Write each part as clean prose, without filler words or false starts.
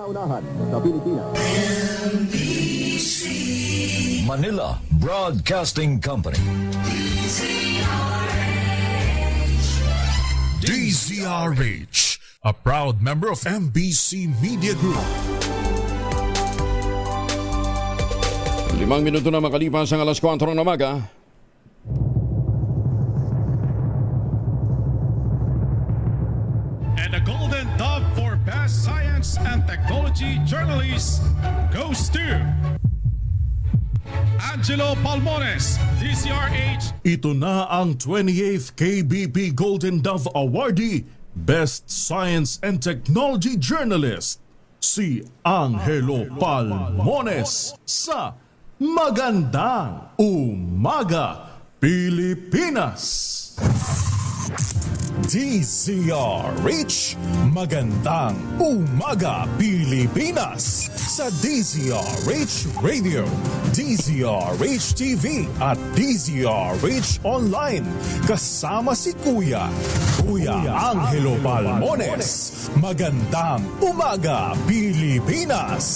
kauna-unahan sa Pilipinas. Manila Broadcasting Company. DZRH, a proud member of MBC Media Group. 5 minuto na makalipas ang alas 4 ng umaga. And the Golden Dove for Best Science and Technology Journalist goes to Angelo Palmones, DZRH. Ito na ang 28th KBP Golden Dove Awardee, Best Science and Technology Journalist, si Angelo Palmones sa Magandang Umaga, Pilipinas. DZRH, Magandang Umaga, Pilipinas. Sa DZRH Radio, DZRH TV at DZRH Online. Kasama si Kuya Angelo Palmones. Magandang Umaga, Pilipinas.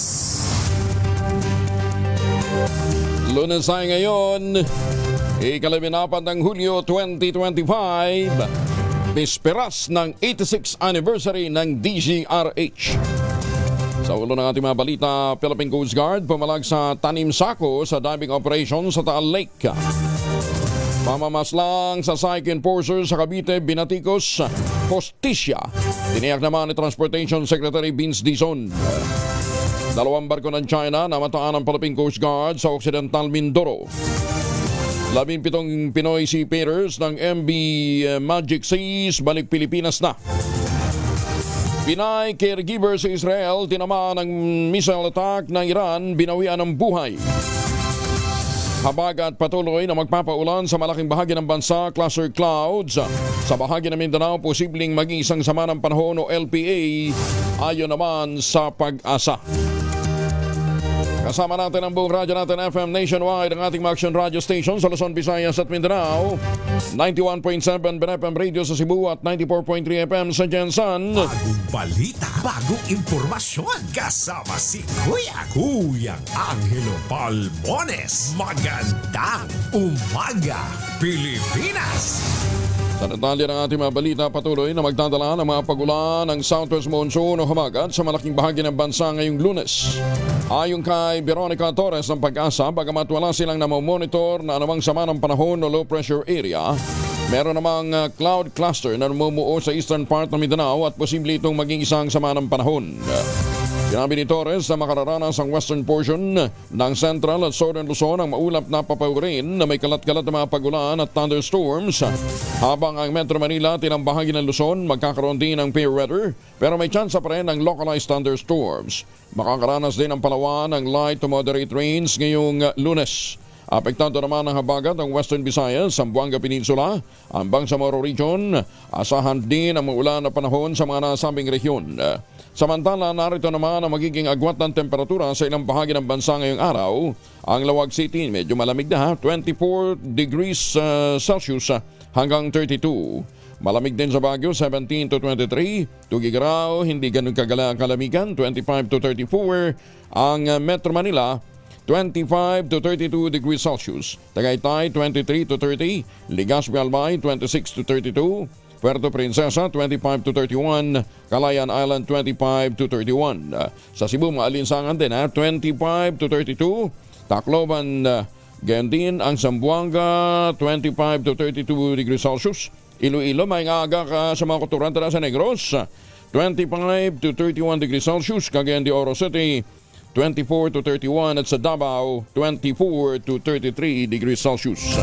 Lunes ay ngayon, ikalabinapat ng Hulyo 2025, bisperas ng 86th anniversary ng DZRH. Sa ulo ng ating mga balita, Philippine Coast Guard pumalag sa tanim sako sa diving operation sa Taal Lake. Pamamaslang sa Psych Enforcer sa Cavite, Binaticos, Hostisya. Tiniyak naman ni Transportation Secretary Vince Dizon. 2 barko ng China namataan ng Philippine Coast Guard sa Occidental Mindoro. 17 Pinoy seafarers ng MV Magic Seas balik Pilipinas na. Pinay caregiver sa Israel tinamaan ng missile attack ng Iran, binawian ng buhay. Habagat patuloy na magpapaulan sa malaking bahagi ng bansa, cluster clouds. Sa bahagi ng Mindanao, posibleng maging isang sama ng panahon o LPA ayon naman sa Pag-asa. Kasama natin ang buong radyo natin FM nationwide, ang ating mga action radio station sa Luzon, Visayas at Mindanao. 91.7 BNFM Radio sa Cebu at 94.3 FM sa Jensan. Bagong balita, bagong impormasyon. Kasama si Kuya Angelo Palmones. Magandang Umaga, Pilipinas. Sa detalye ng ating mga balita, patuloy na magdadala ng mga pagulan ng Southwest Monsoon o habagat sa malaking bahagi ng bansa ngayong Lunes. Ayon kay Veronica Torres ng Pag-asa, bagamat wala silang namomonitor na anumang sama ng panahon o low pressure area, meron namang cloud cluster na namumuo sa eastern part ng Mindanao at posible itong maging isang sama ng panahon. Sinabi ni Torres na makararanas ang western portion ng central at southern Luzon ang maulap na papawirin na may kalat-kalat na mga pagulan at thunderstorms. Habang ang Metro Manila at ilang bahagi ng Luzon magkakaroon din ng fair weather, pero may tsansa pa rin ng localized thunderstorms. Makakaranas din ang Palawan ng light to moderate rains ngayong Lunes. Apektado naman ng habagat ang Western Visayas, Zamboanga Peninsula, ang Bangsamoro Region. Asahan din ang maulan na panahon sa mga nasabing rehiyon. Samantala, narito naman ang magiging agwat ng temperatura sa ilang bahagi ng bansa ngayong araw. Ang Lawag City, medyo malamig na, 24 degrees Celsius hanggang 32. Malamig din sa Baguio, 17 to 23. Tugigaraw, hindi ganun kagala ang kalamigan, 25 to 34. Ang Metro Manila, 25 to 32 degrees Celsius. Tagaytay, 23 to 30. Legazpi Albay, 26 to 32. Puerto Princesa, 25 to 31. Calayan Island, 25 to 31. Sa Cebu, maalinsangan din, 25 to 32. Tacloban, gayon din ang Zamboanga, 25 to 32 degrees Celsius. Iloilo, may aga ka sa mga kuturan sa Negros, 25 to 31 degrees Celsius. Cagayan de Oro City, 24 to 31 at sa Davao, 24 to 33 degrees Celsius.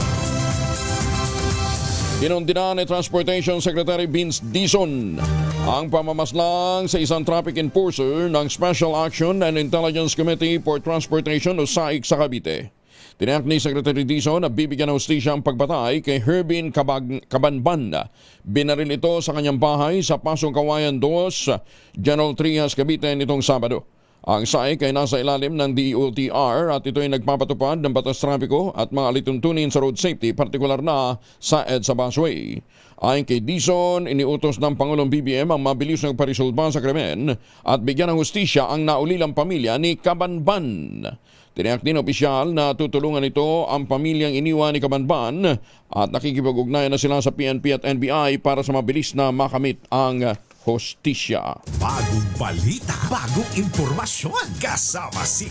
Inundina ni Transportation Secretary Vince Dizon ang pamamaslang sa isang traffic enforcer ng Special Action and Intelligence Committee for Transportation o SAIC sa Cavite. Tiniyak ni Secretary Dizon na bibigyan ng hustisya ang pagbatay kay Herbin Cabanban. Binaril ito sa kanyang bahay sa Pasong Kawayan 2, General Trias, Cavite nitong Sabado. Ang SAIC ay nasa ilalim ng DOTR at ito ay nagpapatupad ng batas trapiko at mga alituntunin sa road safety, partikular na sa EDSA busway. Ayon kay Dizon, iniutos ng Pangulong BBM ang mabilis na pagresolba sa krimen at bigyan ng hustisya ang naulilang pamilya ni Cabanban. Tiniyak din opisyal na tutulungan ito ang pamilyang iniwan ni Cabanban at nakikipag-ugnayan na sila sa PNP at NBI para sa mabilis na makamit ang hustisya. Bagong balita, bagong impormasyon. Kasama si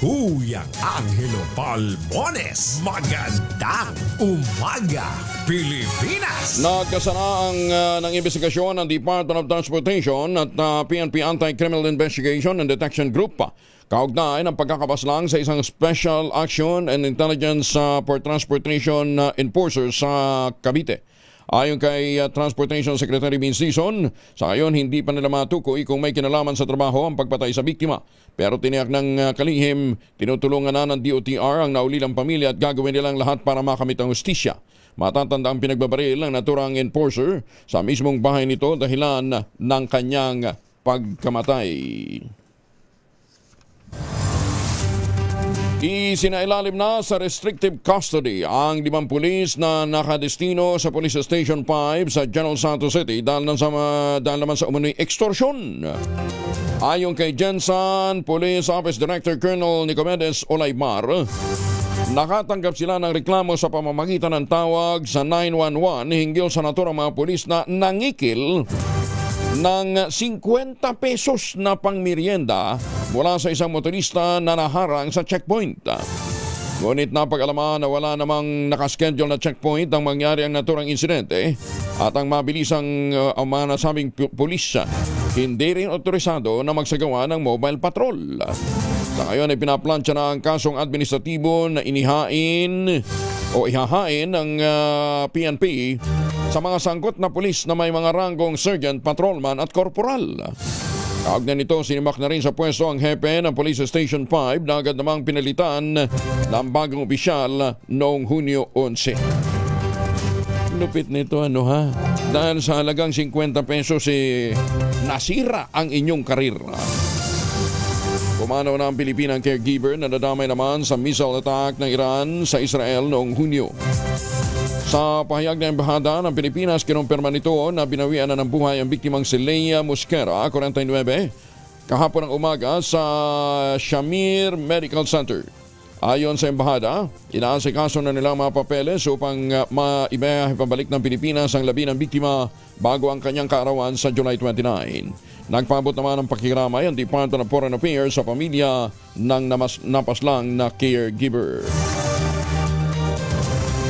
Kuyang Angelo Palmones. Magandang umaga, Pilipinas! Nagkasanaang ng investigasyon ng Department of Transportation at PNP Anti-Criminal Investigation and Detection Group kaugnay ng pagkakabaslang sa isang Special Action and Intelligence for Transportation Enforcer sa Cavite. Ayon kay Transportation Secretary Vince Dizon, sa ngayon hindi pa nila matukoy kung may kinalaman sa trabaho ang pagpatay sa biktima. Pero tiniyak ng kalihim, tinutulungan na ng DOTR ang naulilang pamilya at gagawin nilang lahat para makamit ang hustisya. Matatanda ang pinagbabaril ng naturang enforcer sa mismong bahay nito dahilan ng kanyang pagkamatay. Isinailalim na sa restrictive custody ang 5 pulis na nakadestino sa Police Station 5 sa General Santos City dahil naman sa umunoy extortion. Ayon kay Jensen Police Office Director Colonel Nicomedes Olaymar, nakatanggap sila ng reklamo sa pamamagitan ng tawag sa 911 hinggil sa naturang mga pulis na nangikil ng 50 pesos na pangmerienda mula sa isang motorista na naharang sa checkpoint. Ngunit napag-alaman na wala namang nakaschedule na checkpoint ang mangyari ang naturang insidente at ang mabilisang mga nasabing pulis hindi rin otorisado na magsagawa ng mobile patrol. Sa ngayon ay pinaplansya na ang kasong administratibo na ihahain ng PNP sa mga sangkot na pulis na may mga ranggong sergeant, patrolman at korporal. Kaugnay nito, sinimak na rin sa pwesto ang hepe ng Police Station 5 na agad namang pinalitan ng bagong opisyal noong Hunyo 11. Lupit nito dahil sa halagang 50 pesos nasira ang inyong karir. Pumanaw na ang Pilipinang caregiver na nadamay naman sa missile attack ng Iran sa Israel noong Hunyo. Sa pahayag ng Embahada ng Pilipinas, kinumpirma nito na binawian na ng buhay ang biktimang si Leia Mosquera, 49, kahapon ng umaga sa Shamir Medical Center. Ayon sa Embahada, inaasikaso na nilang mga papeles upang maibiyahe pabalik ng Pilipinas ang labi ng biktima bago ang kanyang kaarawan sa July 29. Nagpaabot naman ng pakikiramay ang Department of Foreign Affairs sa pamilya ng napaslang na caregiver.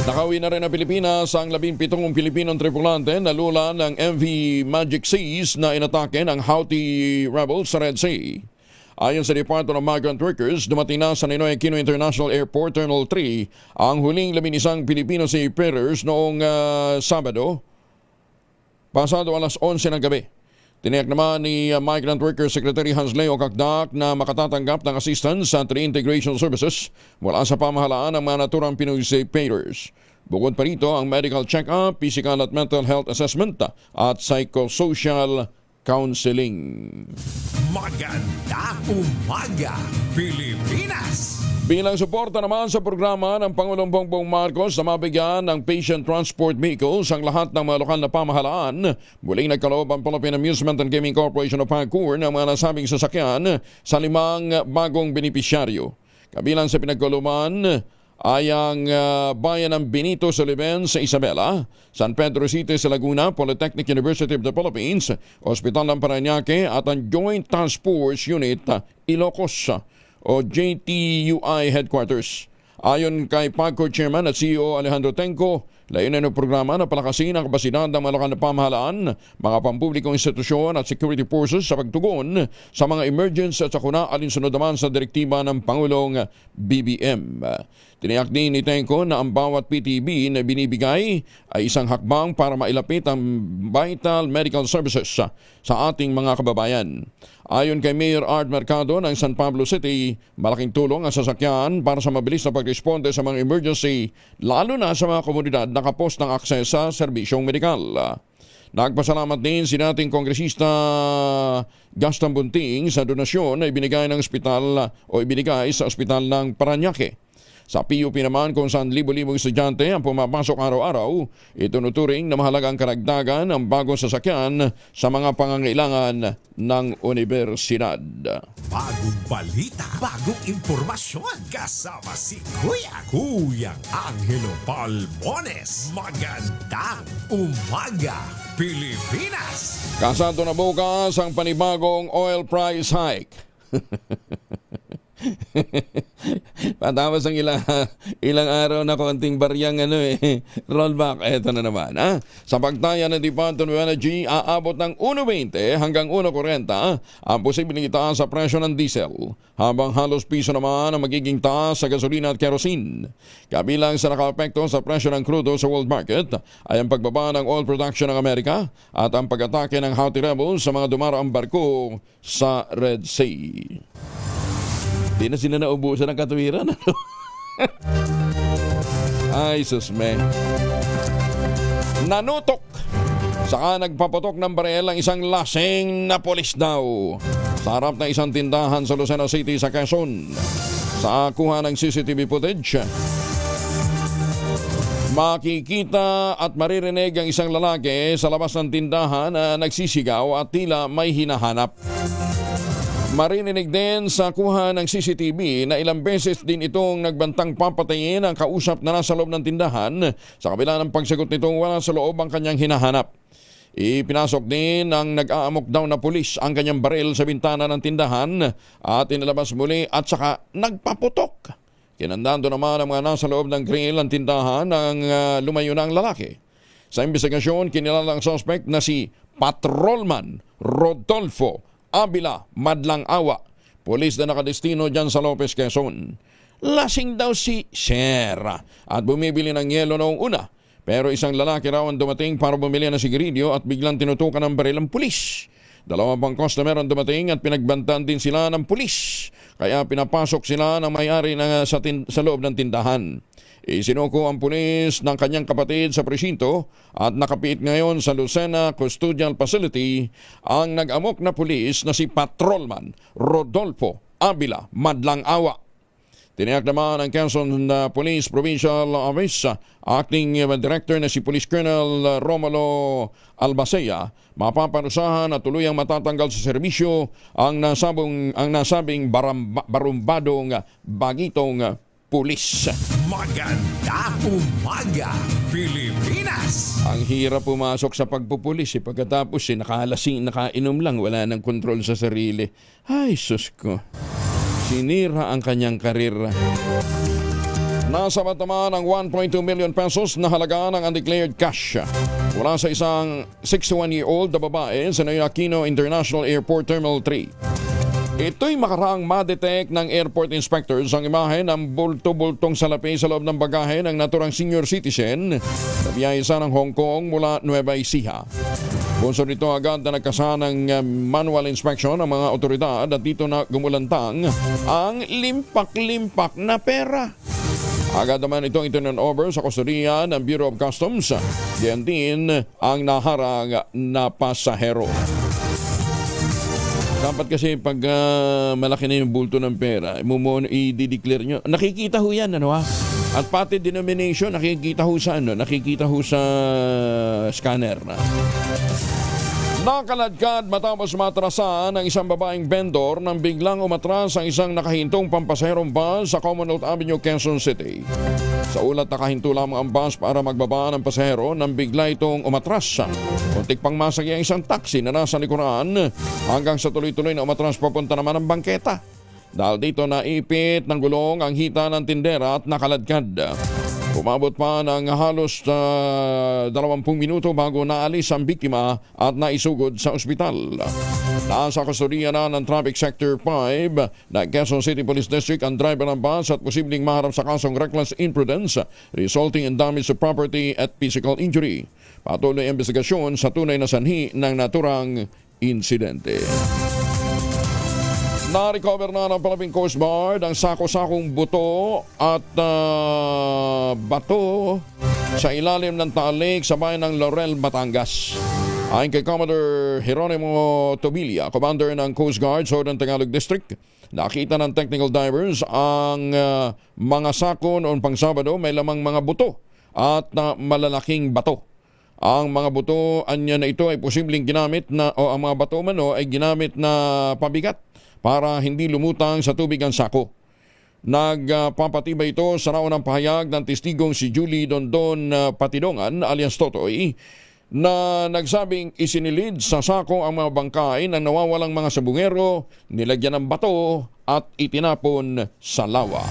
Nakauwi na rin ang Pilipinas ang 17 Pilipinong tripulante na lula ng MV Magic Seas na inatake ng Houthi rebels sa Red Sea. Ayon sa Department of Migrant Workers, dumating na sa Ninoy Aquino International Airport Terminal 3 ang huling 11 Pilipino seafarers noong Sabado, pasado alas 11 ng gabi. Tiniyak naman ni Migrant Workers Secretary Hans Leo Kakdak na makatatanggap ng assistance at reintegration services mula sa pamahalaan ng mga naturang Pinoy seafarers. Bukod pa rito ang medical check-up, physical at mental health assessment at psychosocial counseling. Magandang umaga, Pilipinas! Bilang suporta naman sa programa ng Pangulong Bongbong Marcos na mabigyan ng patient transport vehicles ang lahat ng mga lokal na pamahalaan, muling nagkaloob ang Philippine Amusement and Gaming Corporation of PAGCOR ng mga nasabing sasakyan sa 5 bagong benepisyaryo. Kabilang sa pinagkalooban ay ang bayan ng Benito Soliven sa Isabela, San Pedro City sa Laguna, Polytechnic University of the Philippines, Hospital ng Parañaque at ang Joint Task Force Unit Ilocos o JTUI Headquarters. Ayon kay PAGCOR Chairman at CEO Alejandro Tenco, layunin ng programa na palakasin ang kapasidad ng mga lokal na pamahalaan, mga pampublikong institusyon at security forces sa pagtugon sa mga emergency at sakuna alinsunod naman sa direktiba ng Pangulong BBM. Tiniyak din ni Tenco na ang bawat PTB na binibigay ay isang hakbang para mailapit ang vital medical services sa ating mga kababayan. Ayon kay Mayor Art Mercado ng San Pablo City, malaking tulong ang sasakyan para sa mabilis na pagresponde sa mga emergency, lalo na sa mga komunidad na kapos ng akses sa serbisyong medikal. Nagpasalamat din si dating Kongresista Gaston Bunting sa donasyon na ibinigay sa ospital ng Parañaque. Sa PUP naman kung saan libo-libong estudyante ang pumapasok araw-araw, itunuturing na mahalagang karagdagan ang bagong sasakyan sa mga pangangailangan ng universidad. Bagong balita, bagong impormasyon. Kasama si Kuyang Angelo Palmones. Magandang umaga, Pilipinas! Kasado na bukas ang panibagong oil price hike. Patapos ang ilang araw na konting baryang rollback. Eto na naman. Sa pagtaya ng Department of Energy, aabot ng 1.20 hanggang 1.40 ang posibleng itaas sa presyo ng diesel, habang halos piso naman ang magiging taas sa gasolina at kerosene. Kabilang sa nakaapekto sa presyo ng crudo sa world market ay ang pagbaba ng oil production ng Amerika at ang pag-atake ng Houthi rebels sa mga dumaraang barko sa Red Sea. Di na sila naubusan ng katuwiran. Ay, susme. Nanutok. Saka nagpaputok ng barel ang isang lasing na polis daw sa harap ng isang tindahan sa Lucena City sa Quezon. Sa kuha ng CCTV footage, makikita at maririnig ang isang lalaki sa labas ng tindahan na nagsisigaw at tila may hinahanap. Maririnig din sa kuha ng CCTV na ilang beses din itong nagbantang papatayin ang kausap na nasa loob ng tindahan sa kabila ng pagsagot nitong wala sa loob ang kanyang hinahanap. Ipinasok din ng nag-aamok daw na pulis ang kanyang baril sa bintana ng tindahan at inilabas muli at saka nagpaputok. Kinandando naman ang mga nasa loob ng grill ng tindahan ng lumayo na ang lalaki. Sa investigasyon, kinilala ang suspect na si Patrolman Rodolfo Abila Madlang Awa, pulis na nakadestino dyan sa Lopez, Quezon. Lasing daw si Sierra at bumibili ng yelo noong una, pero isang lalaki raw ang dumating para bumili ng sigarilyo at biglang tinutukan ng baril ang pulis. Dalawa pang customer ang dumating at pinagbantaan din sila ng pulis, kaya pinapasok sila ng may-ari sa loob ng tindahan. Isinuko ang pulis ng kanyang kapatid sa presinto at nakapit ngayon sa Lucena Custodial Facility ang nag-amok na pulis na si Patrolman Rodolfo Abila Madlang Awa. Tiniyak naman ang Quezon Police Provincial Office Acting Director na si Police Colonel Romulo Albacea, mapaparusahan at tuluyang matatanggal sa serbisyo ang nasabing barumbadong bagitong pulis. Magandang umaga, Pilipinas! Ang hirap pumasok sa pagpupulis pagkatapos nakainom lang, wala nang kontrol sa sarili. Ay, sus ko. Sinira ang kanyang karir. Nasabat naman ang 1.2 million pesos na halaga ng undeclared cash mula sa isang 61-year-old na babae sa Ninoy Aquino International Airport Terminal 3. Ito'y makaraang ma-detect ng airport inspectors ang imahe ng bulto-bultong salapi sa loob ng bagahe ng naturang senior citizen na biyahisa ng Hong Kong mula Nueva Ecija. Bunsod nito agad na nagkasa ng manual inspection ng mga otoridad at dito na gumulantang ang limpak-limpak na pera. Agad naman itong iturn over sa kustodiya ng Bureau of Customs. Diyan din ang naharang na pasahero. Dapat kasi pag malaki na yung bulto ng pera, i-declare nyo. Nakikita ho yan, At pati denomination, nakikita ho sa scanner. Nakaladkad matapos matrasan ng isang babaeng vendor nang biglang umatras ang isang nakahintong pampasaherong bus sa Commonwealth Avenue, Quezon City. Sa ulat, nakahinto lamang ang bus para magbaba ng pasahero nang bigla itong umatras. Muntik pang masagi ang isang taxi na nasa likuran hanggang sa tuloy-tuloy na umatras papunta naman ng bangketa. Dahil dito naipit ng gulong ang hita ng tindera at nakaladkad. Umabot pa ng halos 20 minuto bago naalis ang biktima at naisugod sa ospital. Nasa kustodiya na ng Traffic Sector 5 na Quezon City Police District ang driver ng bus at posibleng maharap sa kasong reckless imprudence resulting in damage to property at physical injury. Patuloy ang investigasyon sa tunay na sanhi ng naturang insidente. Na-recover na ng Philippine Coast Guard ang sako-sakong buto at bato sa ilalim ng talik sa bayan ng Laurel, Batangas. Ayon kay Commodore Geronimo Tobilla, Commander ng Coast Guard, Southern Tagalog District, nakita ng technical divers ang mga sako noon pang Sabado may lamang mga buto at malalaking bato. Ang mga buto anya na ito ay posibleng ginamit na o ang mga bato mano ay ginamit na pabigat para hindi lumutang sa tubig ang sako. Nagpapatibay ito sa naunang pahayag ng testigong si Julie Dondon Patidongan alias Totoy na nagsabing isinilid sa sako ang mga bangkay ng nawawalang mga sabungero, nilagyan ng bato at itinapon sa lawa.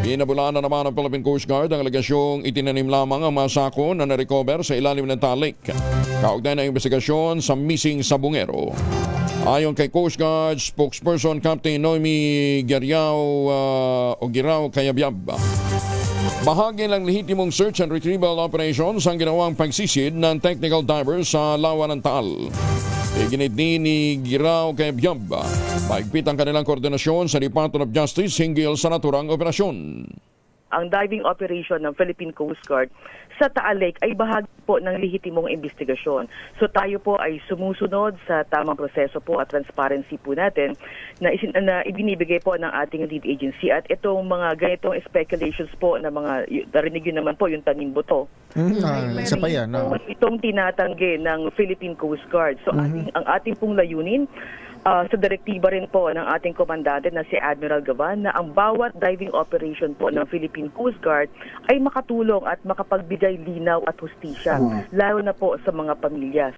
Pinabulaan na naman ng Philippine Coast Guard ang alegasyong itinanim lamang ang mga sako na narecover sa ilalim ng Taal Lake. Kaugnay na investigasyon sa missing sabungero. Ayon kay Coast Guard spokesperson Captain Noemi Girao Kayabyab, bahagi ng lehitimong search and retrieval operations ang ginawang pagsisid ng technical divers sa lawa ng Taal. Iginit ni Girao Kayabyab, mahigpit ang kanilang koordinasyon sa Department of Justice hinggil sa naturang operasyon. Ang diving operation ng Philippine Coast Guard sa Taal Lake ay bahagi po ng lehitimong investigasyon. So tayo po ay sumusunod sa tamang proseso po at transparency po natin na ibinibigay po ng ating lead agency. At itong mga ganitong speculations po na mga, narinig yun naman po yung tanim buto. Isa pa yan. Itong tinatanggi ng Philippine Coast Guard. So ang ating pong layunin, sa direktiba rin po ng ating komandante na si Admiral Gavan na ang bawat diving operation po ng Philippine Coast Guard ay makatulong at makapagbigay linaw at hustisya, lalo na po sa mga pamilya.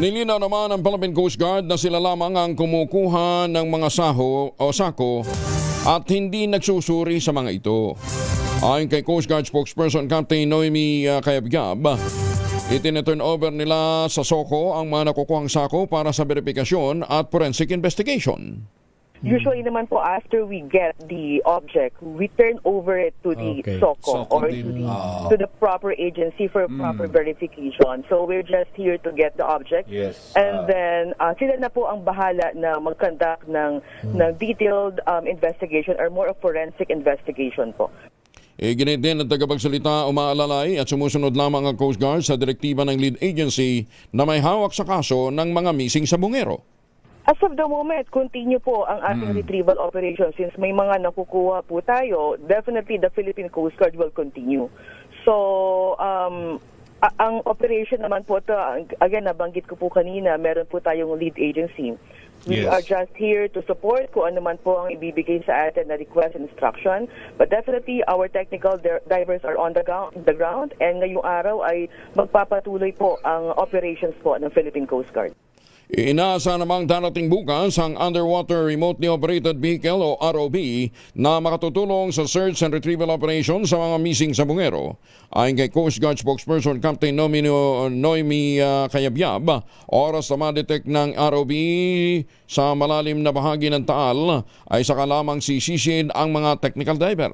Nilinaw naman ng Philippine Coast Guard na sila lamang ang kumukuha ng mga sako at hindi nagsusuri sa mga ito. Ayon kay Coast Guard spokesperson Captain Noemi Kayabyab, itinaturn over nila sa SOCO ang mga nakukuhang sako para sa verifikasyon at forensic investigation. Usually naman po after we get the object, we turn over it to the SOCO or to the proper agency for proper verification. So we're just here to get the object. And then sila na po ang bahala na mag-conduct ng detailed investigation or more of forensic investigation po. Iginit din ang tagapagsalita umaalalay at sumusunod lamang ang Coast Guard sa direktiba ng lead agency na may hawak sa kaso ng mga missing sabungero. As of the moment, continue po ang ating retrieval operation. Since may mga nakukuha po tayo, definitely the Philippine Coast Guard will continue. So, ang operation naman po ito, again, nabanggit ko po kanina, meron po tayong lead agency. We are just here to support kung ano man po ang ibibigay sa atin na request and instruction. But definitely, our technical divers are on the ground and ngayong araw ay magpapatuloy po ang operations po ng Philippine Coast Guard. Inaasa namang darating bukas ang Underwater Remotely Operated Vehicle o ROV na makatutulong sa search and retrieval operation sa mga missing sabungero. Ayon kay Coast Guard spokesperson Captain Noemi Kayabyab, oras na ma-detect ng ROV sa malalim na bahagi ng Taal ay saka lamang sisisid ang mga technical diver.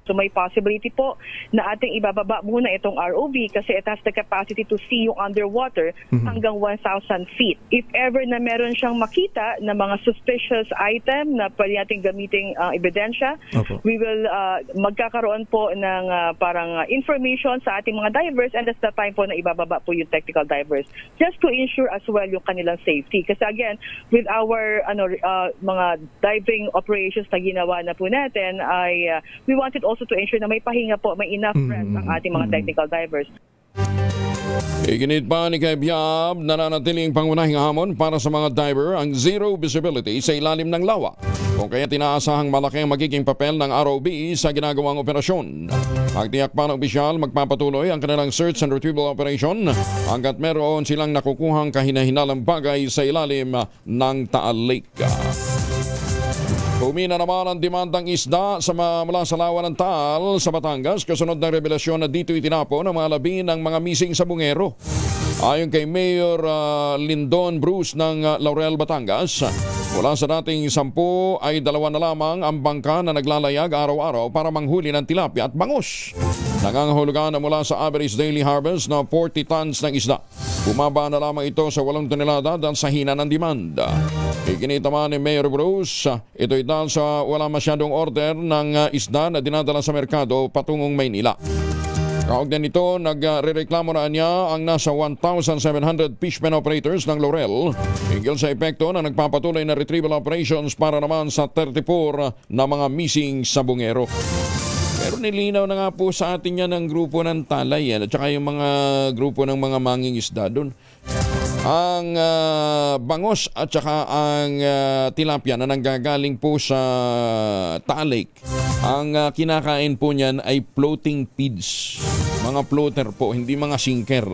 So may possibility po na ating ibababa muna itong ROV kasi it has the capacity to see yung underwater hanggang 1,000 feet. If ever na meron siyang makita na mga suspicious item na pwede natin gamiting ebidensya, we will magkakaroon po ng parang information sa ating mga divers and that's the time po na ibababa po yung technical divers just to ensure as well yung kanilang safety. Kasi again, with our mga diving operations na ginawa na po natin, we wanted also to ensure na may pahinga po, may enough rest ang ating mga technical divers. Iginit pa ni Kayabyab, nananatiling pangunahing hamon para sa mga diver ang zero visibility sa ilalim ng lawa. Kung kaya tinaasahang malaki ang magiging papel ng ROV sa ginagawang operasyon. Magtiyak pa ng opisyal, magpapatuloy ang kanilang search and retrieval operation hanggat meron silang nakukuhang kahinahinalang bagay sa ilalim ng Taal Lake. Humina naman ang demandang isda mula sa lawa ng Taal sa Batangas kasunod ng revelasyon na dito itinapon ang mga labi ng mga missing sabungero. Ayon kay Mayor Lindon Bruce ng Laurel, Batangas, mula sa dating 10 ay 2 na lamang ang bangka na naglalayag araw-araw para manghuli ng tilapia at bangus. Nangangahulugan na mula sa average daily harvest na 40 tons ng isda. Bumaba na lamang ito sa 8 tonelada dahil sa hina ng demand. Ikinita man ni Mayor Bruce, ito'y dahil sa wala masyadong order ng isda na dinadala sa merkado patungong Maynila. Kaugnay nito, nagrereklamo na niya ang nasa 1,700 fishpen operators ng Laurel hinggil sa epekto na nagpapatuloy na retrieval operations para naman sa 34 na mga missing sabungero. Pero nilinaw na nga po sa atin yan ng grupo ng Talay at saka yung mga grupo ng mga mangingisda doon. Ang bangos at saka ang tilapia na nanggagaling po sa Talake, ang kinakain po niyan ay floating feeds. Mga floater po, hindi mga sinker.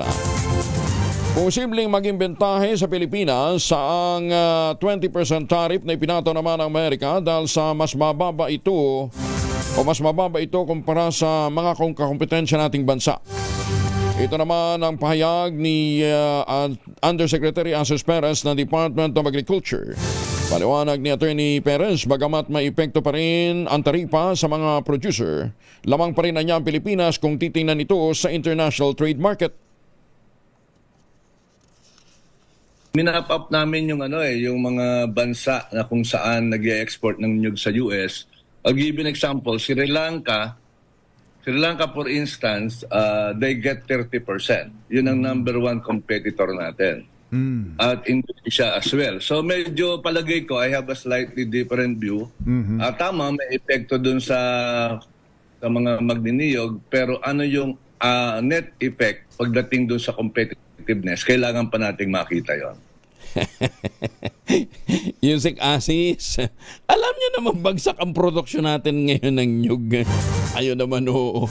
Posibleng maging bentahe sa Pilipinas sa ang 20% tariff na ipinato naman ng Amerika dahil sa mas mababa ito kumpara sa mga kakompetensya nating bansa. Ito naman ang pahayag ni Undersecretary Asus Perez ng Department of Agriculture. Paliwanag ni Attorney Perez, bagamat may epekto pa rin ang taripa sa mga producer, lamang pa rin ang Pilipinas kung titingnan ito sa international trade market. Minap up namin yung yung mga bansa na kung saan nag-export ng nyug sa US. I'll give you an example. Sri Lanka, for instance, they get 30%. Yun ang number one competitor natin. At Indonesia as well. So medyo palagay ko, I have a slightly different view. Tama, may epekto dun sa mga magniniyog. Pero ano yung net effect pagdating dun sa competitiveness? Kailangan pa nating makita yon. Yusek Asis, alam niyo naman bagsak ang produksyon natin ngayon ng nyug. Ayun naman, oo.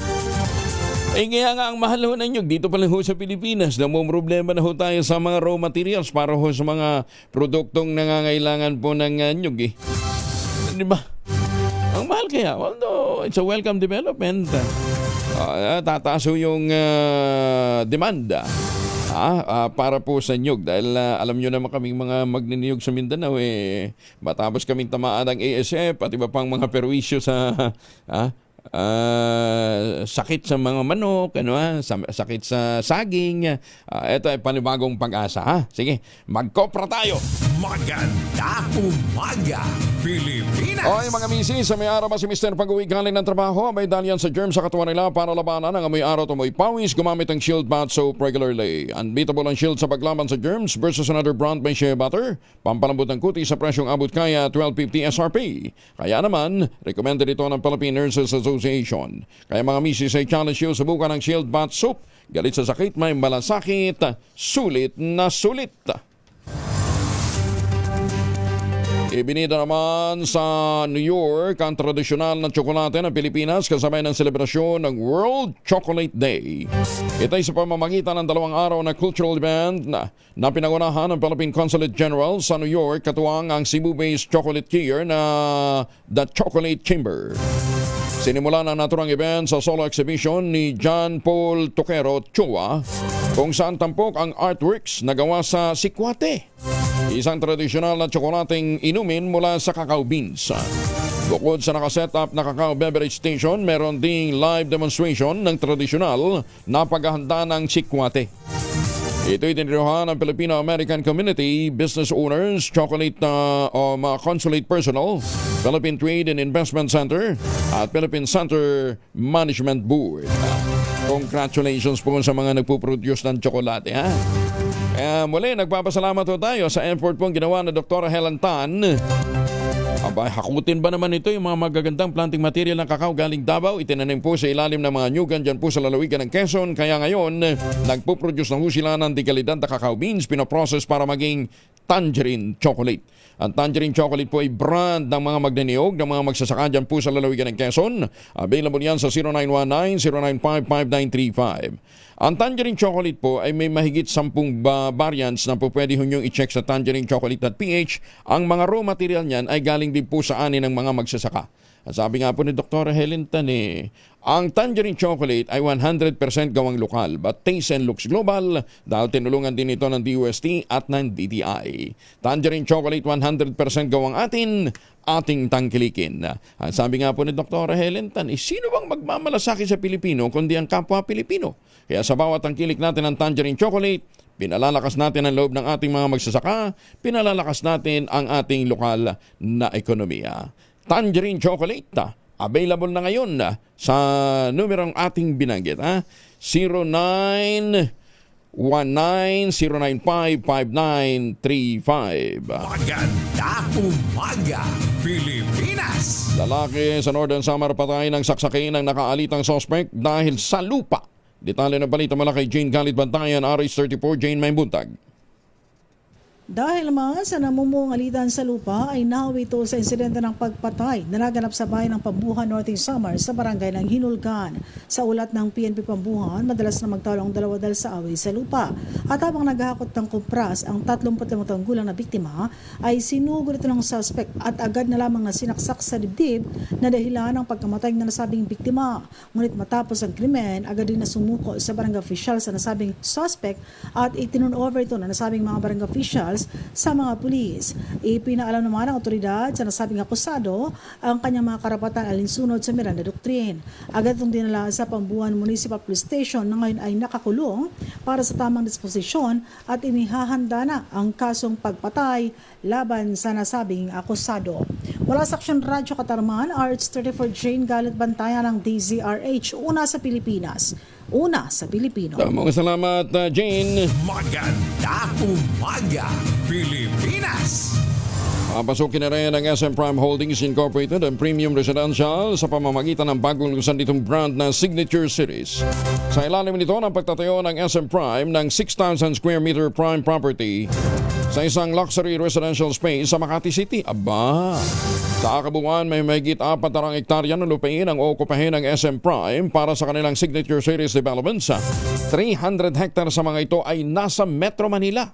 Kaya nga ang mahal ho ng nyug dito pa lang ho sa Pilipinas. Problema na ho tayo sa mga raw materials para ho sa mga produktong nangangailangan po ng nyug. Di ba? Ang mahal kaya. Although it's a welcome development. Tataas ho yung demanda. Para po sa nyug dahil alam nyo naman kaming mga magniniyog sa Mindanao matapos kaming tamaan ng ASF at iba pang mga perwisyo sa sakit sa mga manok, sakit sa saging. Ito ay panibagong pag-asa. Sige, magkopra tayo. Maganda umaga, Pilipinas! Oy mga misi, sa may araw ba si Mr. Pag-uwi galing ng trabaho, may dalian sa germ sa katawan nila para labanan ang amoy araw at amoy pawis, gumamit ang Shield Bath Soap regularly. Unbeatable ang Shield sa paglaban sa germs versus another brand by shea butter. Pampalambot ng kuti sa presyong abot kaya $12.50 SRP. Kaya naman, recommended ito ng Philippine Nurses Association. Kaya mga misi, say challenge you, subukan ang Shield Bath Soap. Galit sa sakit, may malasakit, sulit na sulit. Ibinida naman sa New York ang tradisyonal na tsokolate ng Pilipinas kasabay ng selebrasyon ng World Chocolate Day. Ito ay sa pamamagitan ng 2 araw na cultural event na pinangunahan ng Philippine Consulate General sa New York, katuwang ang Cebu-based chocolate tier na The Chocolate Chamber. Sinimulan ang naturang event sa solo exhibition ni John Paul Toquero Chua, kung saan tampok ang artworks na gawa sa sikwate, isang tradisyonal na tsokolating inumin mula sa cacao beans. Bukod sa nakaset-up na cacao beverage station, meron ding live demonstration ng tradisyonal na paghahanda ng sikwate. Ito'y tiniruhan ng Filipino-American Community, business owners, chocolate consulate personnel, Philippine Trade and Investment Center at Philippine Center Management Board. Congratulations po sa mga nagpuproduce ng tsokolate. Muli, nagpapasalamat po tayo sa effort pong ginawa na Dr. Helen Tan. Hakutin ba naman ito yung mga magagandang planting material ng kakao galing Davao? Itinanim po sa ilalim ng mga nyugan dyan po sa lalawigan ng Quezon. Kaya ngayon, nagpo-produce ng sila ng dekalidad na cacao beans, pinoprocess para maging tangerine chocolate. Ang tangerine chocolate po ay brand ng mga magniniyog, ng mga magsasaka dyan po sa lalawigan ng Quezon. Available yan sa 0919-095-5935. Ang tangerine chocolate po ay may mahigit 10 variants na po pwede hunyong i-check sa tangerinechocolate.ph. Ang mga raw material niyan ay galing din po sa ani ng mga magsasaka. At sabi nga po ni Dr. Helen Tan, ang tangerine chocolate ay 100% gawang lokal but taste and looks global dahil tinulungan din ito ng DOST at ng DTI. Tangerine chocolate 100% gawang ating tangkilikin. At sabi nga po ni Dr. Helen Tan, sino bang magmamalasakit sa Pilipino kundi ang kapwa Pilipino? Kaya sa bawat tangkilik natin ng tangerine chocolate, pinalalakas natin ang loob ng ating mga magsasaka, pinalalakas natin ang ating lokal na ekonomiya. Tangerine chocolate, available na ngayon sa numerong ating binanggit. 0919-095-5935. Magandang umaga, Pilipinas! Lalaki sa Northern Samar patay ng saksakin ng nakaalitang suspect dahil sa lupa. Detalye ng balita mula kay Jane Galit Bantayan, RH34, Jane Maybuntag. Dahil naman sa namumungalitan sa lupa ay nahawi ito sa insidente ng pagpatay na naganap sa bayan ng Pambuhan, Northern Samar sa barangay ng Hinulgan. Sa ulat ng PNP Pambuhan, madalas na magtalo ang dalawa dahil sa away sa lupa. At habang naghahakot ng kumpras, ang 35 taong gulang na biktima ay sinugod ito ng suspect at agad na lamang na sinaksak sa dibdib na dahilan ng pagkamatay ng nasabing biktima. Ngunit matapos ang krimen, agad din na sumuko sa barangay official sa nasabing suspect at itinurn over ito na nasabing mga barangay officials sa mga pulis. Ipinaalam naman ng otoridad sa nasabing akusado ang kanyang mga karapatan alinsunod sa Miranda Doctrine. Agad itong dinala sa Pambuhan Municipal Police Station na ngayon ay nakakulong para sa tamang disposisyon at inihahanda na ang kasong pagpatay laban sa nasabing akusado. Wala sa Aksyon Radyo Katarman, RH34 Jane Galit Bantayan ng DZRH, una sa Pilipinas, una sa Pilipino. Maraming salamat, Jane. Magandang umaga, Pilipinas! Papasukin na rin ng SM Prime Holdings Incorporated ang premium residential sa pamamagitan ng bagong lusan ditong brand na Signature Series. Sa ilalim nito ng pagtatayo ng SM Prime ng 6,000 square meter prime property sa isang luxury residential space sa Makati City. Aba! Sa kabuuan may mahigit 4 hektarya ng lupain ang okupahin ng SM Prime para sa kanilang Signature Series developments. 300 hectares sa mga ito ay nasa Metro Manila.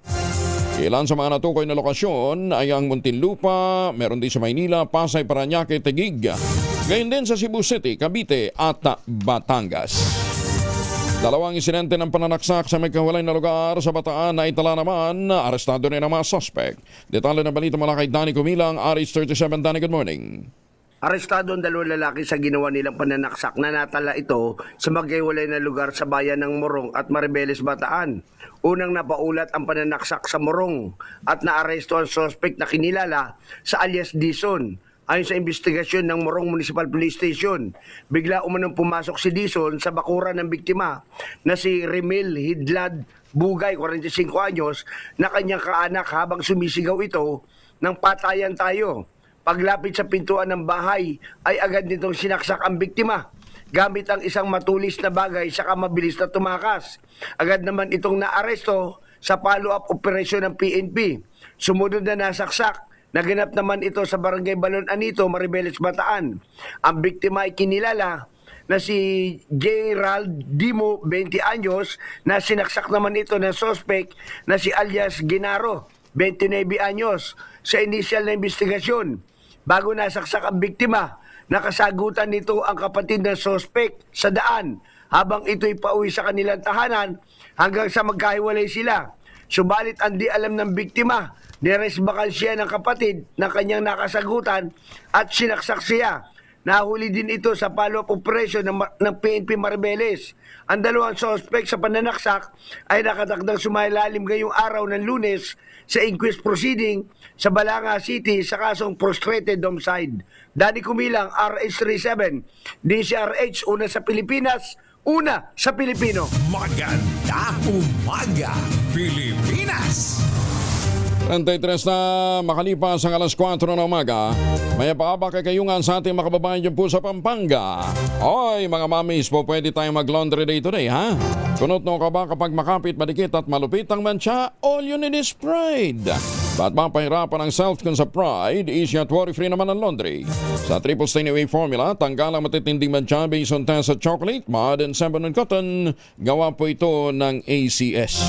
Ilan sa mga natukoy na lokasyon ay ang Muntinlupa, meron din sa Maynila, Pasay, Parañaque, Taguig. Gayon din sa Cebu City, Cavite at Batangas. Dalawang insidente ng pananaksak sa may kahiwalay na lugar sa Bataan na itala naman, arestado rin ang mga suspect. Detalye ng balita mula kay Danny Kumilang, RH37. Danny, good morning. Arestado ang 2 lalaki sa ginawa nilang pananaksak na natala ito sa maghiwalay na lugar sa bayan ng Morong at Maribeles, Bataan. Unang napaulat ang pananaksak sa Morong at naaresto ang suspect na kinilala sa alias Dison. Ayon sa investigasyon ng Morong Municipal Police Station, bigla umanong pumasok si Dison sa bakuran ng biktima na si Remil Hidlad Bugay, 45 anyos, na kanyang kaanak habang sumisigaw ito ng "Patayan tayo." Paglapit sa pintuan ng bahay ay agad nitong sinaksak ang biktima gamit ang isang matulis na bagay saka mabilis na tumakas. Agad naman itong naaresto sa follow-up operasyon ng PNP. Sumunod na nasaksak. Naganap naman ito sa Barangay Balon Anito, Maribeles, Bataan. Ang biktima ay kinilala na si Gerald Dimo, 20 anyos, na sinaksak naman ito ng suspect na si alias Genaro, 29 anyos. Sa initial na investigasyon, bago nasaksak ang biktima, nakasagutan nito ang kapatid ng suspect sa daan habang ito'y pauwi sa kanilang tahanan hanggang sa magkahiwalay sila. Subalit ang di alam ng biktima, niresbakal siya ng kapatid ng kanyang nakasagutan at sinaksak siya. Nahuli din ito sa follow-up operation ng PNP Maribeles. Ang dalawang suspect sa pananaksak ay nakatakdang sumailalim ngayong araw ng Lunes sa inquest proceeding sa Balanga City sa kasong frustrated homicide. Danny Kumilang, RH37, DZRH, una sa Pilipinas, una sa Pilipino. Magandang umaga, Pilipinas! 33 na makalipas ang alas 4 ng umaga, may paaba kakayungan sa ating makababayan dyan po sa Pampanga. Hoy mga mamis po, pwede tayong mag-laundry day today, ha? Kunot no ka ba kapag makapit, madikit at malupit ang mantsa? All you need is Pride. Ba't mapahirapan ang self kung sa Pride, easy at worry-free naman ang laundry. Sa triple stain away formula, tanggal ang matitinding mantsa based on test sa chocolate, mud, and sabon and cotton. Gawa po ito ng ACS.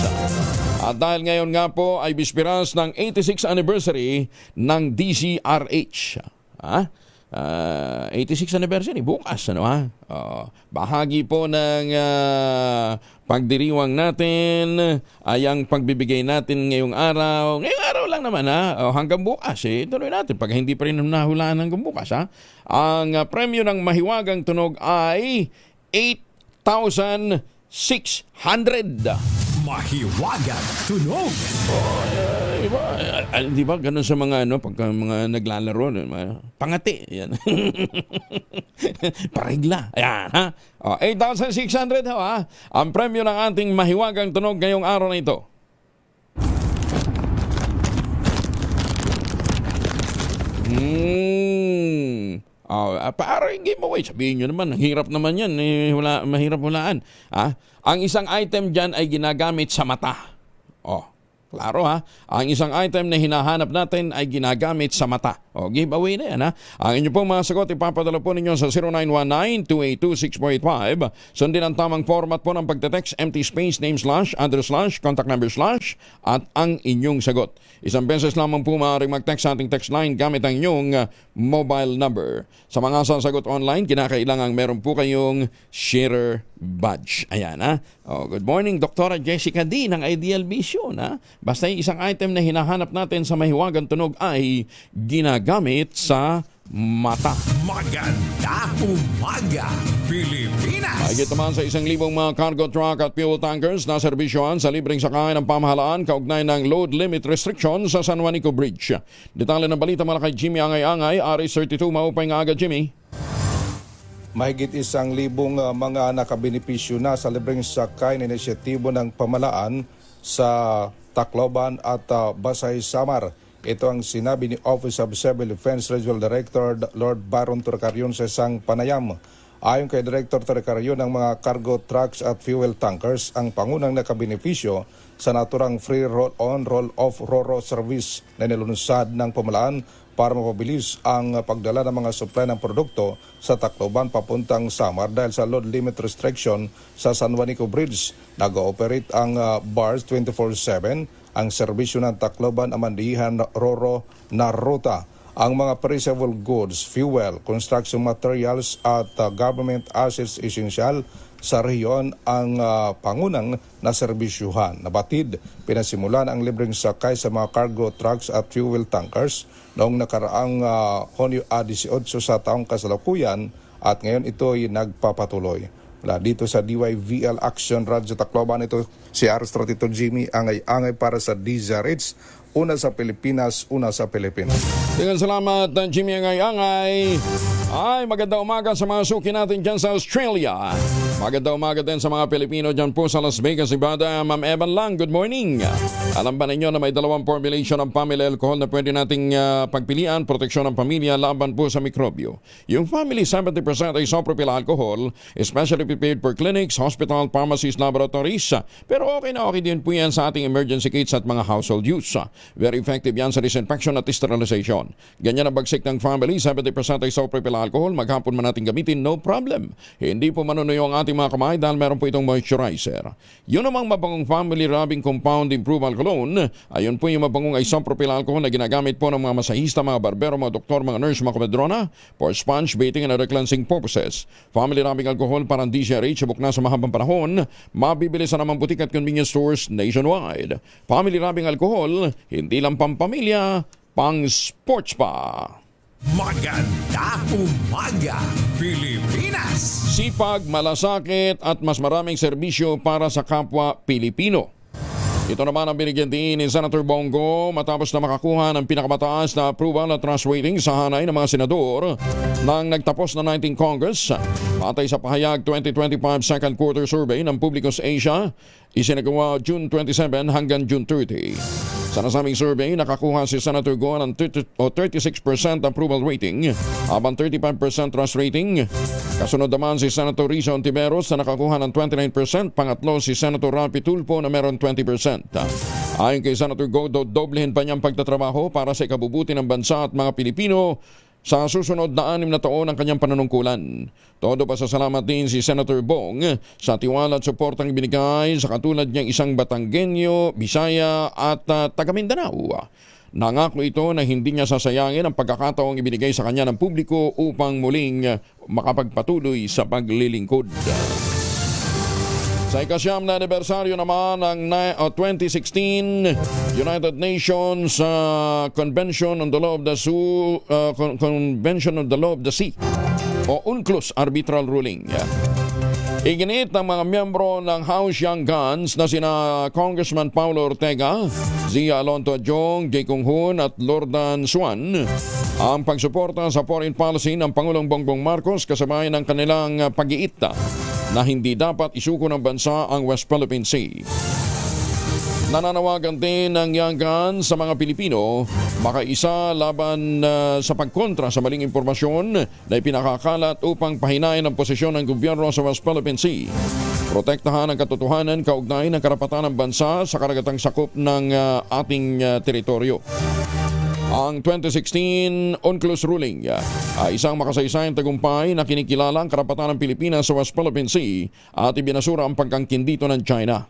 At dahil ngayon nga po ay bispiras ng 86th anniversary ng DZRH. 86th anniversary, bukas, ano ha? Bahagi po ng pagdiriwang natin ay ang pagbibigay natin ngayong araw. Ngayong araw lang naman ha, hanggang bukas tuloy natin. Pag hindi pa rin nahulaan hanggang bukas ha. Ang premyo ng mahiwagang tunog ay 8,600. Mahiwagang tunog. Di ba ganun sa mga pagka mga naglalaro, pangati, yan. Parigla. Ayan, ha? 8,600 ha? Ang premyo ng ating mahiwagang tunog ngayong araw na ito. Para yung giveaway, sabihin nyo naman, hirap naman yan, mahirap hulaan. Ang isang item dyan ay ginagamit sa mata. Klaro ha. Ang isang item na hinahanap natin ay ginagamit sa mata. Giveaway na yan ha. Ang inyo pong mga sagot ipapadala po ninyo sa 0919-282-6485. Sundin ang tamang format po ng pagte-text, empty space, name slash, address slash, contact number slash, at ang inyong sagot. Isang beses lamang po maaaring mag-text sa ating text line gamit ang inyong mobile number. Sa mga sasagot online, kinakailangang meron po kayong sharer badge. Ayan ha. Good morning, Dr. Jessica D. ng Ideal Vision ha. Basta yung isang item na hinahanap natin sa mahiwagang tunog ay ginagamit sa mata. Magandang umaga, Pilipinas! Higit naman sa 1,000 mga cargo truck at fuel tankers na serbisyohan sa libreng sakay ng pamahalaan kaugnay ng load limit restriction sa San Juanico Bridge. Detalye ng balita mula kay Jimmy Angay-Angay, RS32, maupay nga agad, Jimmy. Mahigit 1,000 mga nakabenepisyo na sa libreng sakay na inisyatibo ng pamahalaan sa Tacloban at Basay, Samar. Ito ang sinabi ni Office of Civil Defense Regional Director Lord Baron Torcarion sa isang panayam. Ayon kay Director Torcarion, ng mga cargo trucks at fuel tankers ang pangunang nakabenepisyo sa naturang free roll-on, roll-off RoRo service na nilunsad ng pamahalaan para mapabilis ang pagdala ng mga supply ng produkto sa Tacloban papuntang Samar dahil sa load limit restriction sa San Juanico Bridge. Nag-ooperate ang bars 24/7, ang serbisyo ng Tacloban Amandihan RoRo na ruta. Ang mga perishable goods, fuel, construction materials at government assets essential sa rehiyon ang pangunang na serbisyuhan. Nabatid, pinasimulan ang libreng sakay sa mga cargo trucks at fuel tankers noong nakaraang Hunyo 18 sa taong kasalukuyan at ngayon ito ay nagpapatuloy. Mula dito sa DYVL Action Radyo Tacloban, ito si RS32 Jimmy Angay-Angay para sa DZRH. Una sa Pilipinas, una sa Pilipinas. Dengan salamat, Jimmy Angay-Angay. Ay, magandang umaga sa mga suki natin dyan sa Australia. Magandang umaga din sa mga Pilipino dyan po sa Las Vegas, Nevada. Ma'am Evan Lang, good morning. Alam ba ninyo na may dalawang formulation ng family alcohol na pwede nating pagpilian, proteksyon ng pamilya laban po sa mikrobyo. Yung family 70% ay isopropyl alcohol, especially prepared for clinics, hospital, pharmacies, laboratories. Pero okay na okay din po yan sa ating emergency kits at mga household use. Very effective yan sa disinfection at sterilization. Ganyan ang bagsik ng family, 70% ay isopropyl alcohol, maghapon man natin gamitin, no problem. Hindi po manunuyo ang ating mga kamay dahil meron po itong moisturizer. Yun namang mabangong family rubbing compound improve cologne, ayun po yung mabangong isopropyl alcohol na ginagamit po ng mga masahista, mga barbero, mga doktor, mga nurse, mga komedrona for sponge bathing and other cleansing purposes. Family rubbing alcohol parang DZRH, subok na sa mahabang panahon, mabibili sa namang butik at convenience stores nationwide. Family rubbing alcohol, hindi lang pampamilya, pang sports pa. Magandang umaga, Pilipinas! Sipag, malasakit at mas maraming serbisyo para sa kapwa Pilipino. Ito naman ang binigyan din ni Senator Bongo matapos na makakuha ng pinakamataas na approval at trust rating sa hanay ng mga senador nang nagtapos na 19th Congress. Batay sa pahayag 2025 second quarter survey ng Publicus Asia, isinagawa June 27 hanggang June 30. Sa nasabing survey, nakakuha si Senator Go ng 36% approval rating, habang 35% trust rating. Kasunod naman si Senator Risa Ontiveros na nakakuha ng 29%, pangatlo si Senator Rapi Tulfo na meron 20%. Ayon kay Senator Go, doblehin pa niyang pagtatrabaho para sa ikabubuti ng bansa at mga Pilipino sa susunod na 6 na taon ng kanyang panunungkulan. Todo pa sa salamat din si Senator Bong sa tiwala at suportang ibinigay sa katulad niyang isang Batanggenyo, Bisaya at taga Mindanao. Nangako ito na hindi niya sasayangin ang pagkakataong ibinigay sa kanya ng publiko upang muling makapagpatuloy sa paglilingkod. Sa ikasyam na anibersaryo naman ng 2016 United Nations Convention on the Law of the Sea, Convention on the Law of the Sea o UNCLOS arbitral ruling. Iginit ng mga miyembro ng House Young Guns na sina Congressman Paulo Ortega, Zia Alonto Adjong, Jay Kung Hoon at Lordan Suan ang pagsuporta sa foreign policy ng Pangulong Bongbong Marcos kasabay ng kanilang pag-iita na hindi dapat isuko ng bansa ang West Philippine Sea. Nananawagan din ng Young Guns sa mga Pilipino makaisa laban sa pagkontra sa maling impormasyon na ipinakakalat upang pahinain ang posisyon ng gobyerno sa West Philippine Sea. Protektahan ang katotohanan kaugnay ng karapatan ng bansa sa karagatang sakop ng ating teritoryo. Ang 2016 UNCLOS ruling ay isang makasaysayang tagumpay na kinikilala ang karapatan ng Pilipinas sa West Philippine Sea at ibinasura ang pagkangkin dito ng China.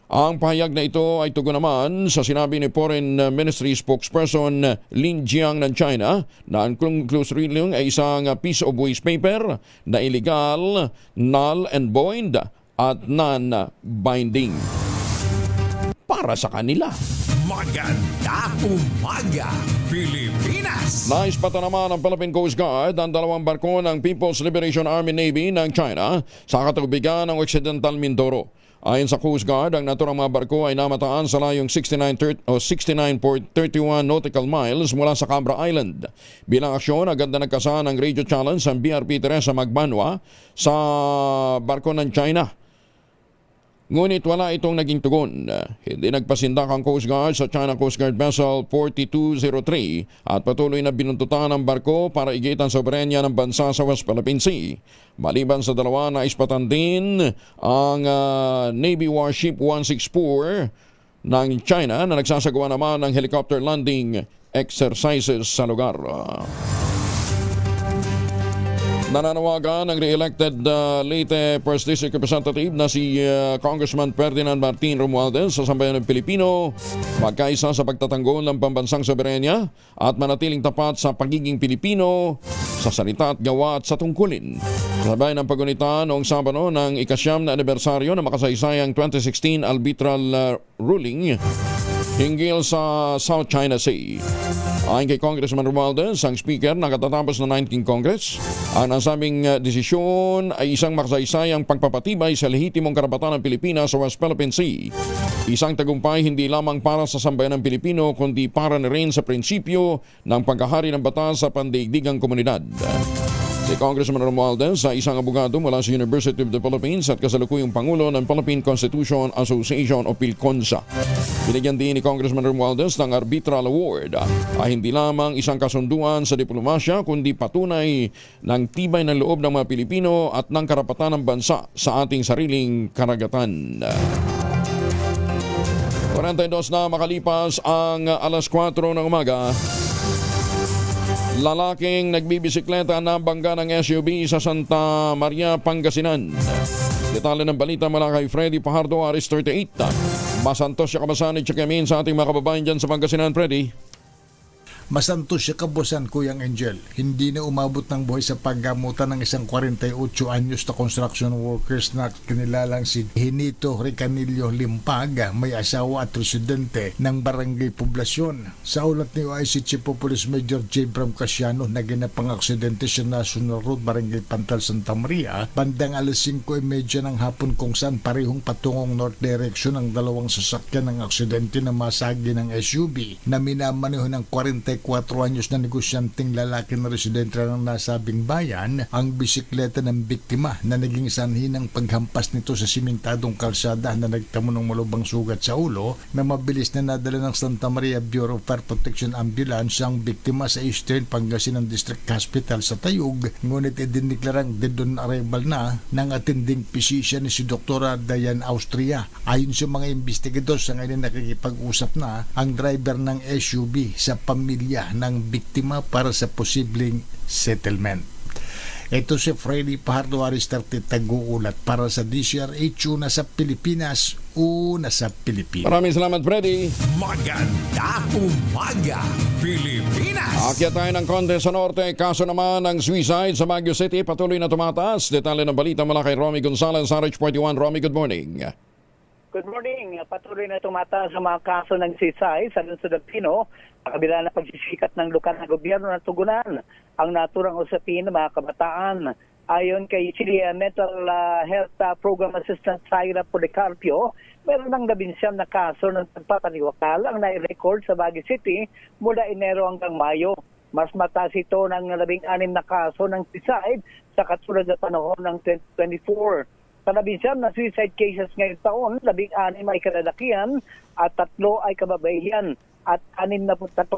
Ang pahayag na ito ay tugon naman sa sinabi ni Foreign Ministry spokesperson Lin Jiang ng China na ang UNCLOS ruling ay isang piece of waste paper na illegal, null and void at non-binding para sa kanila. Maganda umaga, Pilipinas! Naispata naman ng Philippine Coast Guard ang dalawang barko ng People's Liberation Army Navy ng China sa katubigan ng Occidental Mindoro. Ayon sa Coast Guard, ang naturang mga barko ay namataan sa layong 69.31 nautical miles mula sa Cabra Island. Bilang aksyon, agad na nagkasa ng radio challenge ang BRP Teresa Magbanwa sa barko ng China. Ngunit wala itong naging tugon. Hindi nagpasindak ang Coast Guard sa China Coast Guard Vessel 4203 at patuloy na binuntutan ang barko para igit ang soberenya ng bansa sa West Philippine Sea. Maliban sa dalawa, naispatan din ang Navy Warship 164 ng China na nagsasagawa naman ng helicopter landing exercises sa lugar. Nananawagan ng re-elected Leyte First District Representative na si Congressman Ferdinand Martin Romualdez sa sambayan ng Pilipino magkaisa sa pagtatanggol ng pambansang soberenya at manatiling tapat sa pagiging Pilipino sa salita at gawa at sa tungkulin. Sabay ng pagunita noong Sabado ng ikasyam na anibersaryo ng makasaysayang 2016 arbitral ruling hinggil sa South China Sea. Ayon kay Congressman Romualdez, ang speaker ng katatapos na 19th Congress, ang nasabing desisyon ay isang makasaysayang pagpapatibay sa lehitimong karapatan ng Pilipinas sa West Philippine Sea. Isang tagumpay hindi lamang para sa sambayan ng Pilipino kundi para na rin sa prinsipyo ng pagkahari ng batas sa pandaigdigang komunidad. Si Congressman Romualdez sa isang abogado mula sa University of the Philippines at kasalukuyang Pangulo ng Philippine Constitution Association o PILCONSA. Binigyan din ni Congressman Romualdez ng Arbitral Award ay hindi lamang isang kasunduan sa diplomasya kundi patunay ng tibay ng loob ng mga Pilipino at ng karapatan ng bansa sa ating sariling karagatan. 42 na makalipas ang alas 4 ng umaga. Lalaking nagbibisikleta na bangga ng SUV sa Santa Maria, Pangasinan. Detalye ng balita mula kay Freddy Pajardo, Aris 38. Masantos siya kabasan at Chikamin sa ating mga kababayan dyan sa Pangasinan, Freddy. Masantos siya kabosan, Kuyang Angel. Hindi na umabot ng buhay sa paggamutan ng isang 48 anyos na construction workers na kinilalang si Hinito Ricanillo Limpaga, may asawa at residente ng Barangay Poblasyon. Sa ulat ni OIC Chief of Police Major J. Bram Casiano, naganap ang aksidente sa National Road, Barangay Pantal, Santa Maria, bandang alas 5:30 ng hapon kung saan parehong patungong north direction ang dalawang sasakyan ng aksidente na masagi ng SUV na minamaneho ng 44 anyos na negosyanteng lalaki na residente ng nasabing bayan ang bisikleta ng biktima na naging sanhi ng paghampas nito sa simentadong kalsada na nagtamo ng malubang sugat sa ulo na mabilis na nadala ng Santa Maria Bureau of Fire Protection Ambulance ang biktima sa Eastern Pangasinan District Hospital sa Tayug, ngunit idiniklarang dead on arrival na ng attending physician ni si Dr. Diane Austria. Ayon sa mga investigador, sa ngayon nakikipag-usap na ang driver ng SUV sa pamilya ng biktima para sa posibleng settlement. Ito si Freddy Pajardo, Aris 30, tag-uulat para sa DCRH, una sa Pilipinas, una sa Pilipinas. Maraming salamat, Freddy. Maganda umaga, Pilipinas! Akyat tayo ng konti sa norte. Kaso naman ng suicide sa Baguio City patuloy na tumataas. Detalye ng balita mula kay Romy Gonzalez, RH41. Romy, good morning. Good morning. Patuloy na tumataas sa mga kaso ng suicide sa lungsod ng Pino, kabila na pagsisikat ng lokal na gobyerno na tugunan ang naturang usapin ng mga kabataan ayon kay City Mental Health Program Assistant Syra Policarpio, meron ng 19 na kaso ng pagpapaniwakal ang nai-record sa Baguio City mula Enero hanggang Mayo. Mas mataas ito ng 16 na kaso ng suicide sa katulad na panahon ng 2024. Sa 19 na suicide cases ngayong taon, 16 ay kalalakihan at 3 ay kababaihan. At 63%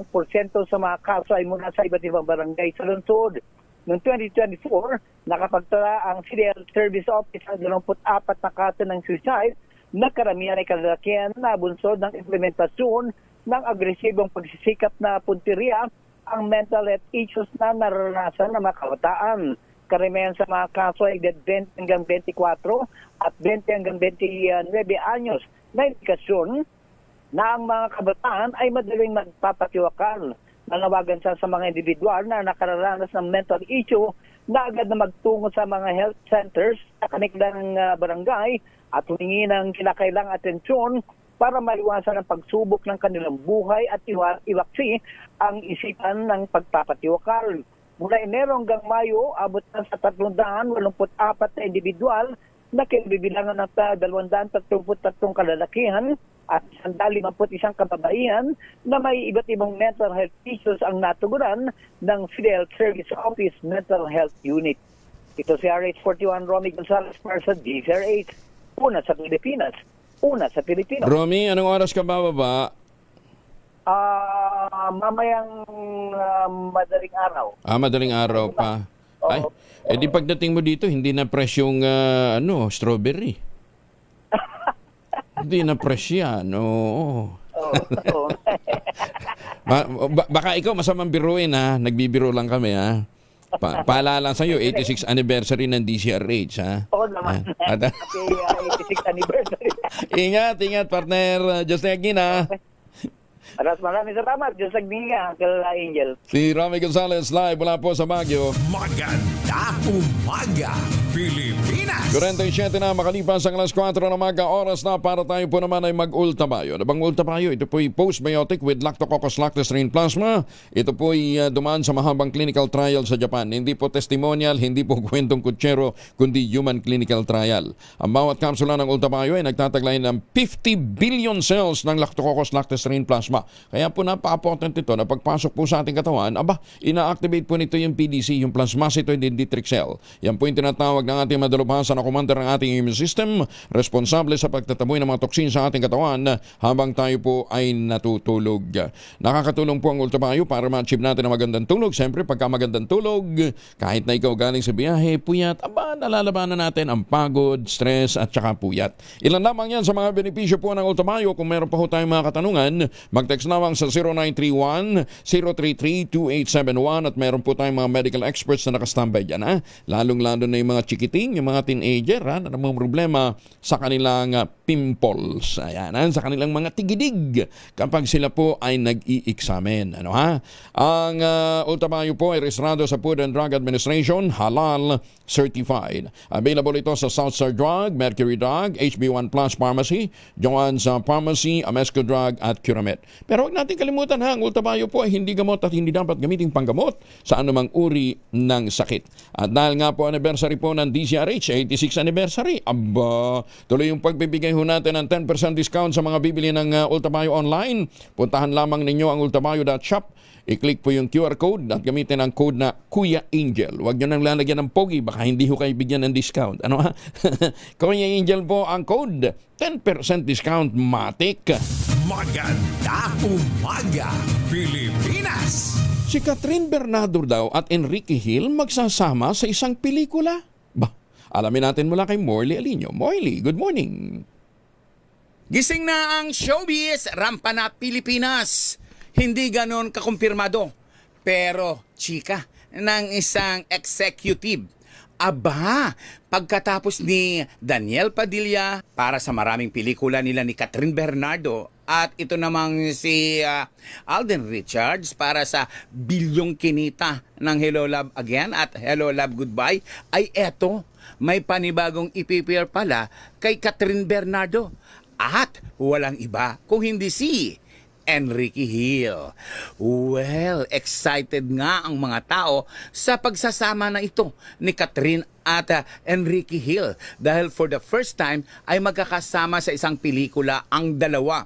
sa mga kaso ay mula sa iba't ibang barangay sa lungsod. Noong 2024, nakapagtala ang CDL Service Office ang 24 na kaso ng suicide na karamihan ay kalalakihan na bunsod ng implementasyon ng agresibong pagsisikap na punteriya ang mental health issues na naranasan ng mga kabataan. Karamihan sa mga kaso ay 20 hanggang 24 at 20 hanggang 29 anyos na indikasyon na ang mga kabataan ay madaling magpapatiwakal. Nanawagan sa mga individual na nakararanas ng mental issue na agad na magtungo sa mga health centers sa kanilang barangay at humingi ng kinakailang atensyon para maiwasan ang pagsubok ng kanilang buhay at iwaksi ang isipan ng pagpapatiwakal. Mula Enero hanggang Mayo, abot na sa 384 na individual na kinabibilangan ng 233 kalalakihan at 151 kababaihan na may iba't ibang mental health issues ang natugunan ng CDL Service Office Mental Health Unit. Ito si RH41 Romy Gonzalez para sa DZRH. Una sa Pilipinas, una sa Pilipino. Romy, anong oras ka bababa? Mamayang madaling araw. Madaling araw pa. Ay, di pagdating mo dito, hindi na fresh yung strawberry. Hindi na fresh yan, no. Baka ikaw masamang biruin, ha? Nagbibiro lang kami, ha? Paalala sa iyo, 86th anniversary ng DCRH, ha? Oo naman. Happy 86th anniversary. Ingat, partner. Just again, ha? Maraming salamat. Diyos nagninga, Uncle Angel. Si Romy Gonzalez live mula po sa Baguio. Maganda umaga, Pilipinas! 47 na makalipas ang alas 4 ng umaga, oras na para tayo po naman ay mag-ultabayo. Nabang ultabayo, ito po ay postbiotic with Lactococcus lactose-strain plasma. Ito po ay dumaan sa mahabang clinical trial sa Japan. Hindi po testimonial, hindi po kwentong kutsero, kundi human clinical trial. Ang bawat kapsula ng ultabayo ay nagtataglay ng 50 billion cells ng Lactococcus lactose-strain plasma. Kaya po napaka-important ito na pagpasok po sa ating katawan, ina-activate po nito yung PDC, yung plasmacytoid dendritic cell. Yan po yung tinatawag ng ating madalubhasa na commander ng ating immune system, responsable sa pagtataboy ng mga toksin sa ating katawan habang tayo po ay natutulog. Nakakatulong po ang ultabayo para ma-achieve natin ang magandang tulog. Siyempre, pagka magandang tulog, kahit na ikaw galing sa biyahe, puyat, nalalabanan natin ang pagod, stress at saka puyat. Ilan lamang yan sa mga benepisyo po ng ultabayo. Kung meron pa po tayong mga katanungan, mag-text lamang sa 0931-033-2871 at meron po tayong mga medical experts na nakastambay dyan. Lalong-lalo na yung mga chikiting, yung mga teenager na namang problema sa kanilang pimples. Ayan, sa kanilang mga tigidig kapag sila po ay nag-i-examine. Ang ultabayo po ay rehistrado sa Food and Drug Administration, halal certified. Available ito sa Southstar Drug, Mercury Drug, HB1 Plus Pharmacy, Joann's Pharmacy, Amesco Drug at Curamed. Pero huwag natin kalimutan ang ultabayo po ay hindi gamot at hindi dapat gamitin panggamot sa anumang uri ng sakit. At dahil nga po anniversary po ng DCRH, 86th anniversary, tuloy yung pagbibigay ho natin ng 10% discount sa mga bibili ng ultabayo online. Puntahan lamang ninyo ang ultabayo.shop. I-click po yung QR code at gamitin ang code na Kuya Angel. Huwag nyo nang lalagyan ng pogi, baka hindi ho kayo bigyan ng discount. Kuya Angel po ang code. 10% discount, matik. Maganda umaga, Pilipinas! Si Catherine Bernardo daw at Enrique Hill magsasama sa isang pelikula. Alamin natin mula kay Morley Alinio. Morley, good morning. Gising na ang showbiz, rampa na Pilipinas. Hindi ganon kakumpirmado. Pero, chika, ng isang executive. Pagkatapos ni Daniel Padilla para sa maraming pelikula nila ni Catherine Bernardo at ito namang si Alden Richards para sa bilyong kinita ng Hello Love Again at Hello Love Goodbye, ay eto, may panibagong ipipare pala kay Catherine Bernardo. At walang iba kung hindi si Enrique Hill. Well, excited nga ang mga tao sa pagsasama na ito ni Catherine at Enrique Hill dahil for the first time ay magkakasama sa isang pelikula ang dalawa.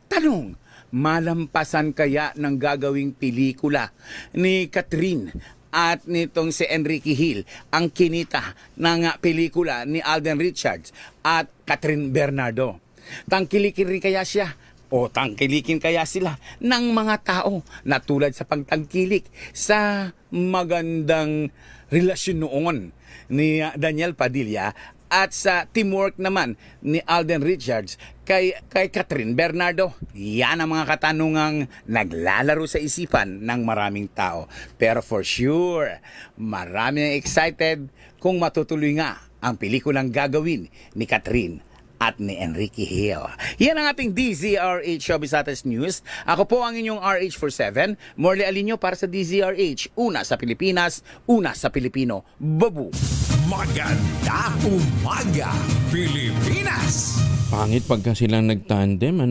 Tanong, malampasan kaya ng gagawing pelikula ni Catherine at nitong si Enrique Hill ang kinita ng pelikula ni Alden Richards at Catherine Bernardo? Tangkilikin rin kaya siya o tangkilikin kaya sila ng mga tao na tulad sa pagtangkilik sa magandang relasyon noon ni Daniel Padilla at sa teamwork naman ni Alden Richards kay Catherine Bernardo? Yan ang mga katanungang naglalaro sa isipan ng maraming tao. Pero for sure, marami ang excited kung matutuloy nga ang pelikulang gagawin ni Catherine at ni Enrique Hill. Yan ang ating DZRH Showbizatas News. Ako po ang inyong RH47, Morley Alinio para sa DZRH. Una sa Pilipinas, una sa Pilipino. Babu! Maganda umaga, Pilipinas! Pangit pagka silang nagtandem,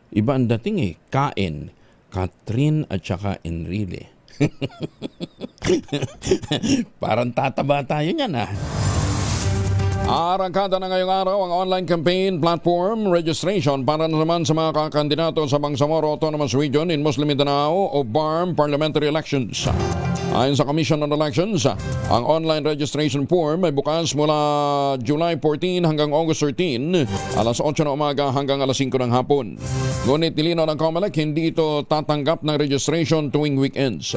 Iba ang dating Kain, Catherine at saka Enrile. Parang tataba tayo niyan Arangkada na ngayong araw ang online campaign platform registration para naman sa mga kakandidato sa Bangsamoro Autonomous Region in Muslim Mindanao o BARM Parliamentary Elections. Ayon sa Commission on Elections, ang online registration form ay bukas mula July 14 hanggang August 13, alas 8 ng umaga hanggang alas 5 ng hapon. Ngunit nilinaw ng COMELEC, hindi ito tatanggap ng registration tuwing weekends.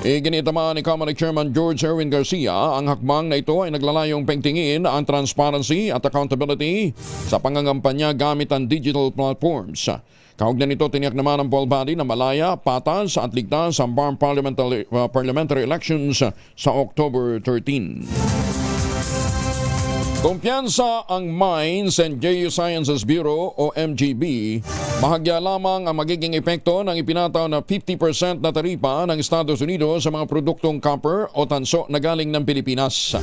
Iginitama ni COMELEC Chairman George Erwin Garcia, ang hakbang na ito ay naglalayong pengtingin ang transparency at accountability sa pangangampanya gamit ang digital platforms. Kaugnay nito, tiniyak naman ng poll body na malaya, patas at ligtas ang BARM parliamentary elections sa October 13. Kumpiyansa ang Mines and Geosciences Bureau o MGB. Bahagya lamang ang magiging epekto ng ipinataw na 50% na taripa ng Estados Unidos sa mga produktong copper o tanso na galing ng Pilipinas.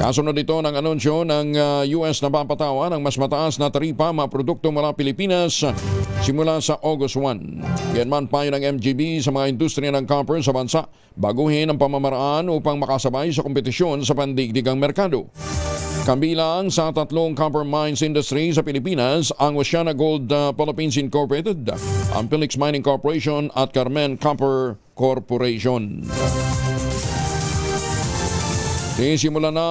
Kasunod ito ng anunsyo ng US na papatawa ng mas mataas na taripa mga produkto mula Pilipinas simula sa August 1. Ganman payo ng MGB sa mga industriya ng copper sa bansa, baguhin ang pamamaraan upang makasabay sa kompetisyon sa pandigdigang merkado. Kabilang sa tatlong copper mines industry sa Pilipinas, ang Oceana Gold Philippines Incorporated, ang Phillips Mining Corporation at Carmen Copper Corporation. Sisimula na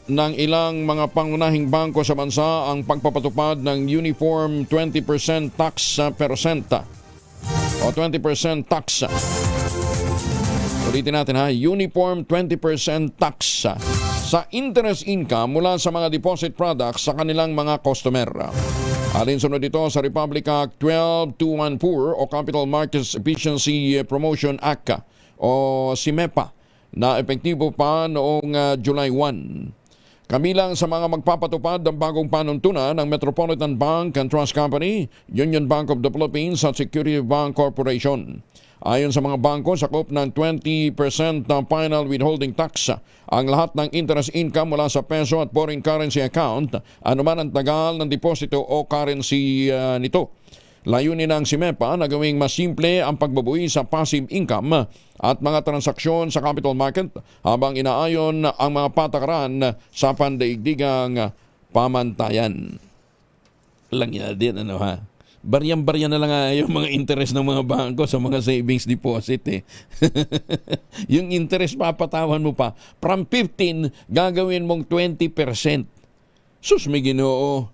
ng ilang mga pangunahing bangko sa bansa ang pagpapatupad ng Uniform 20% Tax Percent o 20% tax. Ulitin natin Uniform 20% tax sa interest income mula sa mga deposit products sa kanilang mga customer. Alinsunod ito sa Republic Act 12214 o Capital Markets Efficiency Promotion Act o CIMEPA na epektibo pa noong July 1. Kabilang sa mga magpapatupad ng bagong panuntunan ng Metropolitan Bank and Trust Company, Union Bank of the Philippines at Security Bank Corporation. Ayon sa mga bangko, sakop ng 20% ng final withholding tax ang lahat ng interest income mula sa peso at foreign currency account, anuman ang tagal ng deposito o currency nito. Layunin ng CIMEPA na gawing mas simple ang pagbabuhi sa passive income at mga transaksyon sa capital market habang inaayon ang mga patakaran sa pandaigdigang pamantayan. Lang yan din, Baryang-barya na lang yung mga interest ng mga bangko sa mga savings deposit Yung interest papatawan mo pa, from 15, gagawin mong 20%. Sus, may Ginoo.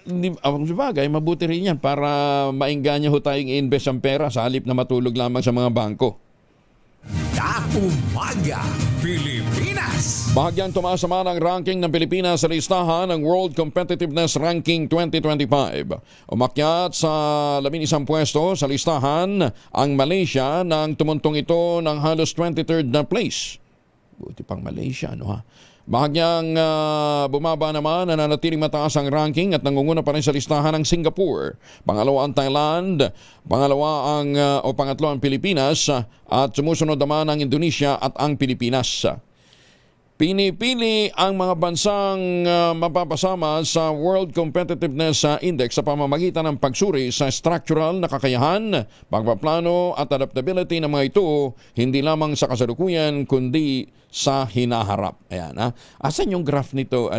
Sabagay, mabuti rin yan para maingganyo ho tayong invest ang pera sa halip na matulog lamang sa mga bangko. Umaga, Pilipinas! Bahagyang tumaas naman ang ranking ng Pilipinas sa listahan ng World Competitiveness Ranking 2025. Umakyat sa 11 pwesto sa listahan ang Malaysia nang tumuntong ito ng halos 23rd na place. Buti pang Malaysia, Bahagyang bumaba naman, nananatiling mataas ang ranking at nangunguna pa rin sa listahan ng Singapore. Pangalawa ang Thailand, pangatlo ang Pilipinas at sumusunod naman ang Indonesia at ang Pilipinas. Pinipili ang mga bansang mapapasama sa World Competitiveness Index sa pamamagitan ng pagsuri sa structural na kakayahan, pagpaplano at adaptability ng mga ito, hindi lamang sa kasalukuyan kundi sa hinaharap. Ayan, ha? Asan yung graph nito,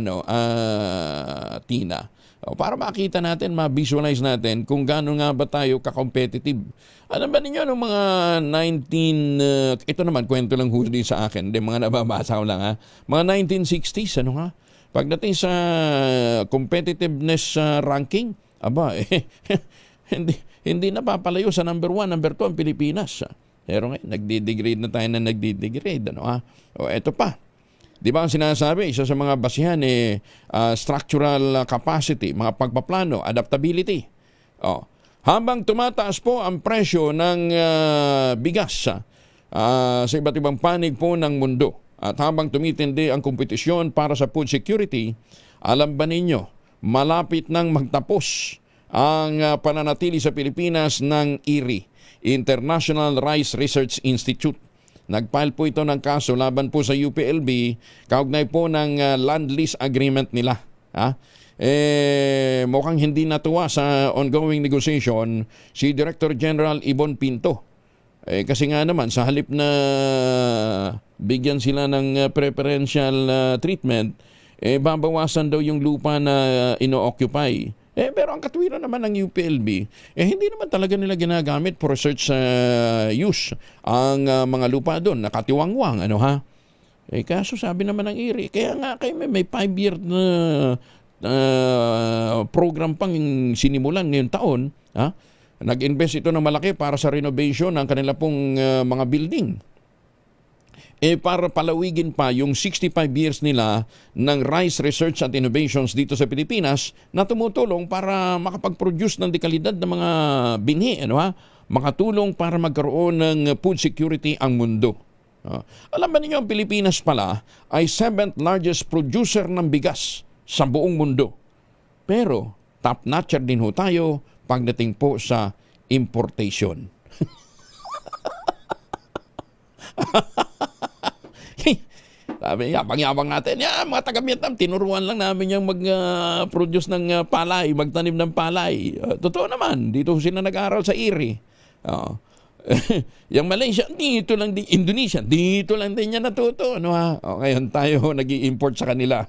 Tina? Para makita natin, ma-visualize natin kung gaano nga ba tayo ka-competitive. Alam ba ninyo nung mga ito naman, kwento lang huli sa akin, hindi, mga nababasa ko lang, ha? Mga 1960s, ano nga? Pagdating sa competitiveness ranking, hindi napapalayo sa number 1, number 2 ang Pilipinas. Pero ngayon, nagdi-degrade na tayo na nagdi-degrade, ano ha? Eto pa. Di ba ang sinasabi, isa sa mga basihan structural capacity, mga pagpaplano, adaptability. Habang tumataas po ang presyo ng bigas sa iba't ibang panig po ng mundo at habang tumitindi ang kompetisyon para sa food security, alam ba ninyo, malapit nang magtapos ang pananatili sa Pilipinas ng IRI, International Rice Research Institute. Nag-file po ito ng kaso laban po sa UPLB kaugnay po ng land lease agreement nila. Mukhang hindi natuwa sa ongoing negotiation si Director General Ibon Pinto. Kasi nga naman sa halip na bigyan sila ng preferential treatment, babawasan daw yung lupa na ino-occupy. Pero ang katwiran naman ng UPLB, hindi naman talaga nila ginagamit for research use ang mga lupa doon, nakatiwangwang, ano ha? Kaso sabi naman ng IRI, kaya nga kayo may 5-year na program pang sinimulan ngayong taon, ha? Nag-invest ito ng malaki para sa renovation ng kanila pong mga building. Para palawigin pa yung 65 years nila ng rice research at innovations dito sa Pilipinas na tumutulong para makapag-produce ng dekalidad ng mga binhi, ano ha? Makatulong para magkaroon ng food security ang mundo. Alam ba ninyo, ang Pilipinas pala ay 7th largest producer ng bigas sa buong mundo. Pero top-notcher din ho tayo pagdating po sa importation. Sabi, yabang-yabang natin. Mga taga-Vietnam, tinuruan lang namin yung mag-produce ng palay, magtanim ng palay. Totoo naman, dito sila nag-aaral sa IRI. Yung Malaysia, dito lang din. Indonesia, dito lang din niya natuto. Ano ha? Ngayon tayo nag-i-import sa kanila.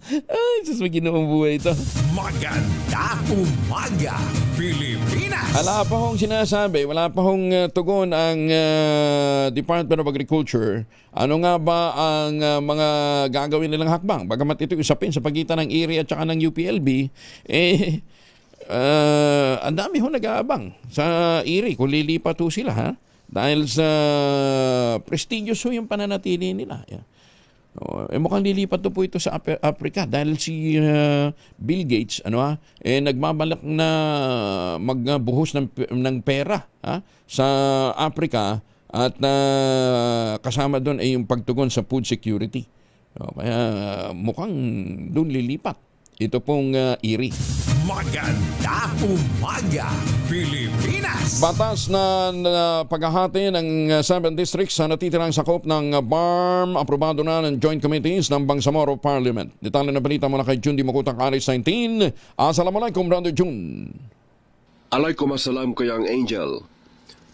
Ay, sus, may ginoong buhay ito. Maganda umaga, Pilipinas! Wala pa hong sinasabi, wala pa hong tugon ang Department of Agriculture. Ano nga ba ang mga gagawin nilang hakbang? Bagamat ito usapin sa pagitan ng IRI at saka ng UPLB, ang dami ho nag-aabang sa IRI kung lilipat ho sila, ha? Dahil sa prestigious ho yung pananatili nila. Mukhang lilipat po ito sa Africa dahil si Bill Gates nagbabalak na magbuhos ng pera sa Africa at kasama doon ay yung pagtugon sa food security. Kaya mukhang doon lilipat ito pong IRI. Maganda umaga, Pilipinas! Batas na paghahati ng 7 districts sa natitirang sakop ng BARM, aprobado na ng Joint Committees ng Bangsamoro Parliament. Detalye na balita mula kay Jun Dimokutang Aris 19. Assalamualaikum, Brother Jun. Alaikumasalam Kuyang Angel.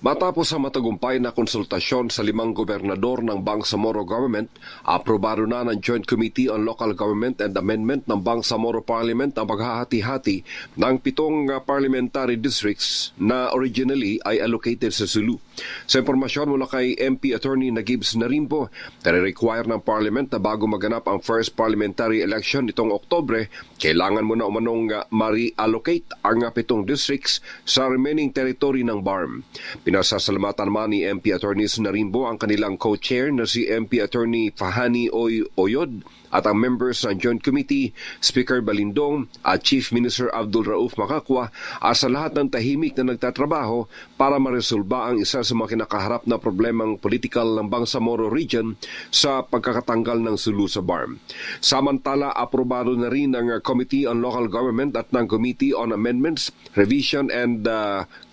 Matapos ang matagumpay na konsultasyon sa 5 gobernador ng Bangsamoro Government, aprobado na ng Joint Committee on Local Government and Amendment ng Bangsamoro Parliament ang paghahati-hati ng 7 parliamentary districts na originally ay allocated sa Sulu. Sa impormasyon mula kay MP Attorney Nagibs Narimpo, nare-require ng Parliament na bago maganap ang first parliamentary election nitong Oktobre, kailangan muna umanong ma-reallocate ang 7 districts sa remaining territory ng BARM. Pinasasalamatan naman ni MP Attorney Narimbo ang kanilang co-chair na si MP Attorney Fahani Oyod at ang members ng Joint Committee, Speaker Balindong at Chief Minister Abdul Rauf Makakwa sa lahat ng tahimik na nagtatrabaho para maresolba ang isa sa mga kinakaharap na problemang politikal ng Bangsamoro Region sa pagkakatanggal ng Sulu sa BARM. Samantala, aprobado na rin ng Committee on Local Government at ng Committee on Amendments, Revision and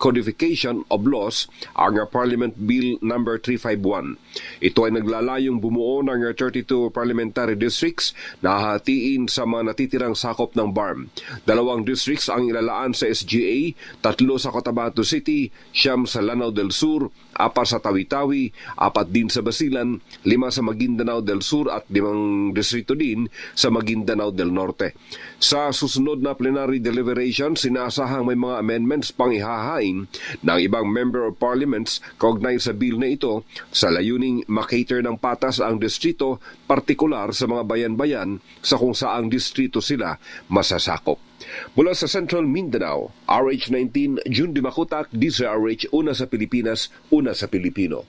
Codification of Laws ang Parliament Bill No. 351. Ito ay naglalayong bumuo ng 32 parliamentary districts na hahatiin sa mga natitirang sakop ng BARM. 2 districts ang ilalaan sa SGA, 3 sa Cotabato City, 9 sa Lanao del Sur, 4 sa Tawi-Tawi, 4 din sa Basilan, 5 sa Maguindanao del Sur at 5 distrito din sa Maguindanao del Norte. Sa susunod na plenary deliberation, sinasahang may mga amendments pang ihahain ng ibang member of parliaments kaugnay sa bill na ito sa layuning makater ng patas ang distrito, partikular sa mga bayan-bayan sa kung saang distrito sila masasakop. Mula sa Central Mindanao, RH19, June Dimakutak, DZRH, una sa Pilipinas, una sa Pilipino.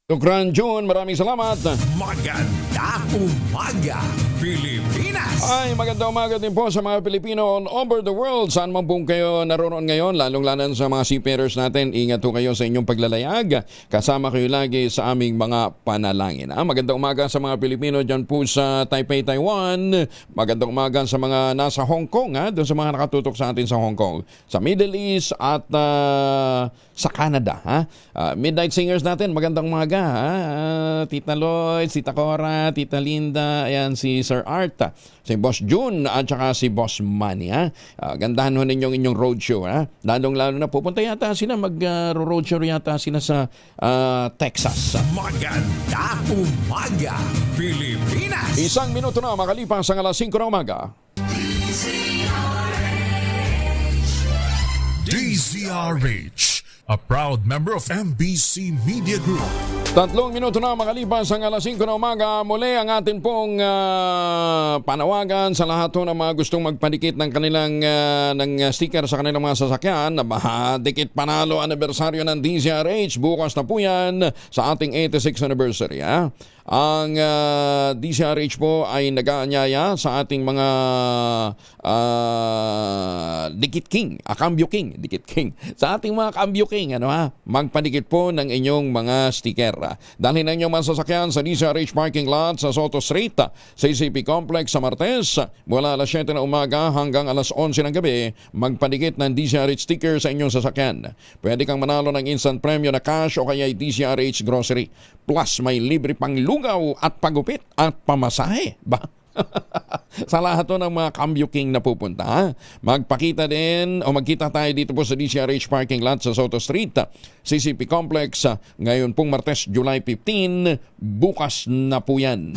Tukran June, maraming salamat. Maganda umaga, Pilipinas! Ay, magandang umaga din po sa mga Pilipino all over the world. Saan man po kayo naroon ngayon, lalong-lalan sa mga seafarers natin, ingat po kayo sa inyong paglalayag. Kasama kayo lagi sa aming mga panalangin. Magandang umaga sa mga Pilipino dyan po sa Taipei, Taiwan. Magandang umaga sa mga nasa Hong Kong, doon sa mga nakatutok sa atin sa Hong Kong. Sa Middle East at sa Canada. Midnight Singers natin, magandang umaga. Tita Lloyd, Tita Cora, Tita Linda, ayan si Sir Art, si Boss June at saka si Boss Manny. Gandahan ho ninyong inyong roadshow. Lalong-lalo na pupunta yata sila, mag-roadshow yata sila sa Texas. Maganda umaga, Pilipinas! 1 minuto na makalipas ang alas 5 ng umaga. DZRH, a proud member of MBC Media Group. 3 minuto na makalipas ang alas 5 ng umaga. Muli ang atin pong panawagan sa lahat ng mga gustong magpadikit ng kanilang ng sticker sa kanilang mga sasakyan na dikit panalo anniversaryo ng DZRH. Bukas na po yan sa ating 86th anniversary. Ang DZRH po ay nag-aanyaya sa ating mga Dikit King, Cambio King, Dikit King. Sa ating mga Cambio King, magpadikit po ng inyong mga sticker. Dalhin na inyong masasakyan sa DZRH parking lot sa Soto Street, sa CCP Complex sa Martes, mula alas 7 na umaga hanggang alas 11 ng gabi, magpadikit ng DZRH sticker sa inyong sasakyan. Pwede kang manalo ng instant premyo na cash o kaya DZRH grocery. Plus, may libre pang lugaw at pagupit at pamasahe. Sa lahat ng mga Cambio King na pupunta, magpakita din o magkita tayo dito po sa DZRH parking lot sa Soto Street, CCP Complex, ngayon pong Martes, July 15, bukas na po yan.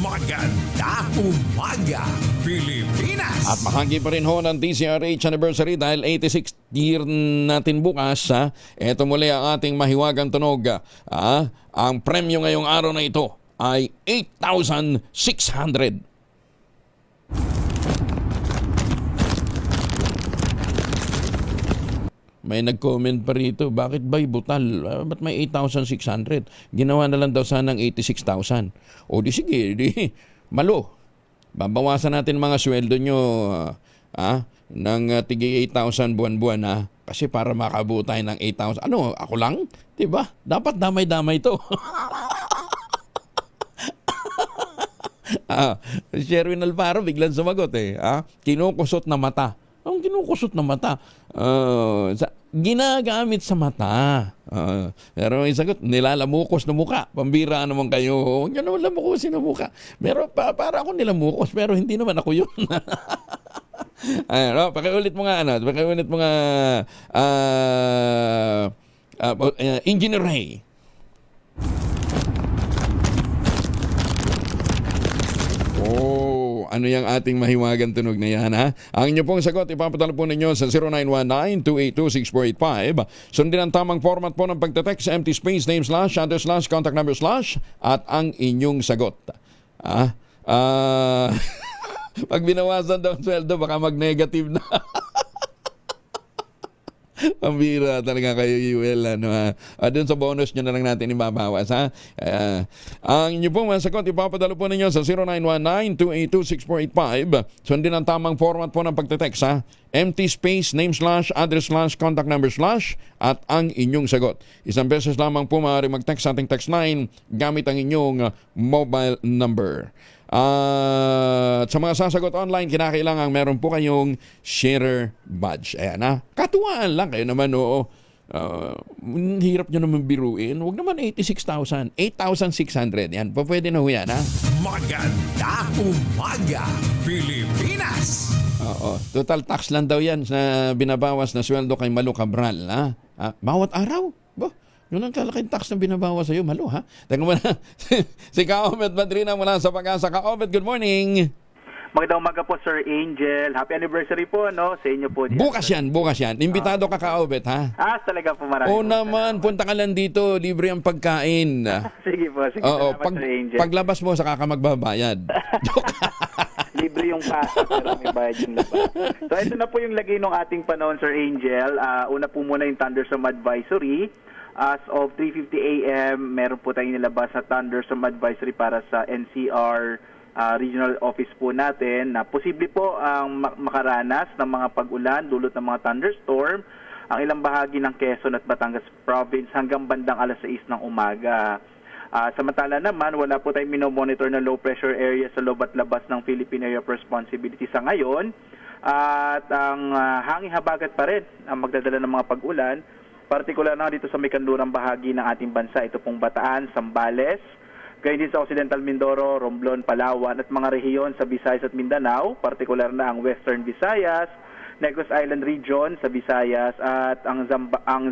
Maganda umaga, Pilipinas! At mahagi pa rin ho ng DZRH anniversary dahil 86th year natin bukas. Ito muli ang ating mahiwagang tunog. Ang premyo ngayong araw na ito ay 8,600. May nag-comment pa rito, bakit ba'y butal? Ba't may 8,600? Ginawa na lang daw sanang 86,000. O di sige, malo. Babawasan natin mga sweldo nyo ng tigi 8,000 buwan-buwan kasi para makabuo tayo ng 8,000. Ano, ako lang? Diba? Dapat damay-damay to. Sherwin Alvaro biglang sumagot kinukusot na mata. Ang kinukusot na mata, ginagamit sa mata. Pero may sagot, nilalamukos na muka. Pambira naman kayo. Huwag nyo naman lamukosin na muka. Pero para ako nilamukos, pero hindi naman ako yun. Pakiulit mo nga, Engineer Ray. Ano yung ating mahiwagang tunog na yan, Ang inyo pong sagot, ipapadala po ninyo sa 0919-282-6485. Sundin ang tamang format po ng pagtatext, empty space, name / address / contact number / at ang inyong sagot. Pag binawasan daw ang sweldo, baka mag-negative na. Pambira talaga kayo, UL. Doon sa bonus nyo na lang natin ibabawas, ha? Ang inyo pong mga sagot, ipapadalo po ninyo sa 0919-282-6485. Sundin ang tamang format po ng pagte-text, ha? Empty space, name slash, address slash, contact number slash, at ang inyong sagot. Isang beses lamang po maaari mag-text sa ating text line gamit ang inyong mobile number. At sa mga sasagot online, kinakailangan meron po kayong sharer badge. Ayan, ha? Katuwaan lang kayo naman, oo. Hirap nyo naman biruin. Huwag naman 86,000. 8,600. Yan, pwede na ho yan, ha? Maganda umaga, Pilipinas! Oo. Total tax lang daw yan na binabawas na sweldo kay Malu Cabral, ha? Bawat araw. Yun ang kalaking tax na binabawas sa'yo, Malu, ha? Teka mo na. Si Kaobet Madrina mula sa Pag-asa. Kaobet, good morning. Magandang umaga po, Sir Angel. Happy anniversary po, no? Sa inyo po. Bukas yan. Imbitado ka, Kaobet, ha? Talaga po, marami. Oo naman, punta ka lang dito. Libre ang pagkain. Sige po, sige. Oo, Salamat, Sir Angel. paglabas mo, saka ka magbabayad. Libre yung pasa, pero may bayad yung labas. So, ito na po yung lagay ng ating panahon, Sir Angel. Una po muna yung thunderstorm advisory. As of 3:50 a.m., meron po tayong nilabas na thunderstorm advisory para sa NCR regional office po natin na posible po ang makaranas ng mga pag-ulan dulot ng mga thunderstorm ang ilang bahagi ng Quezon at Batangas province hanggang bandang alas 6 ng umaga. Samantala naman, wala po tayong minomonitor na low pressure area sa loob at labas ng Philippine Area of Responsibility sa ngayon. At ang hangin habagat pa rin ang magdadala ng mga pag-ulan, partikular na dito sa may kanlurang bahagi ng ating bansa. Ito pong Bataan, Zambales, gayon din sa Occidental Mindoro, Romblon, Palawan at mga rehiyon sa Visayas at Mindanao, partikular na ang Western Visayas, Negros Island Region sa Visayas at ang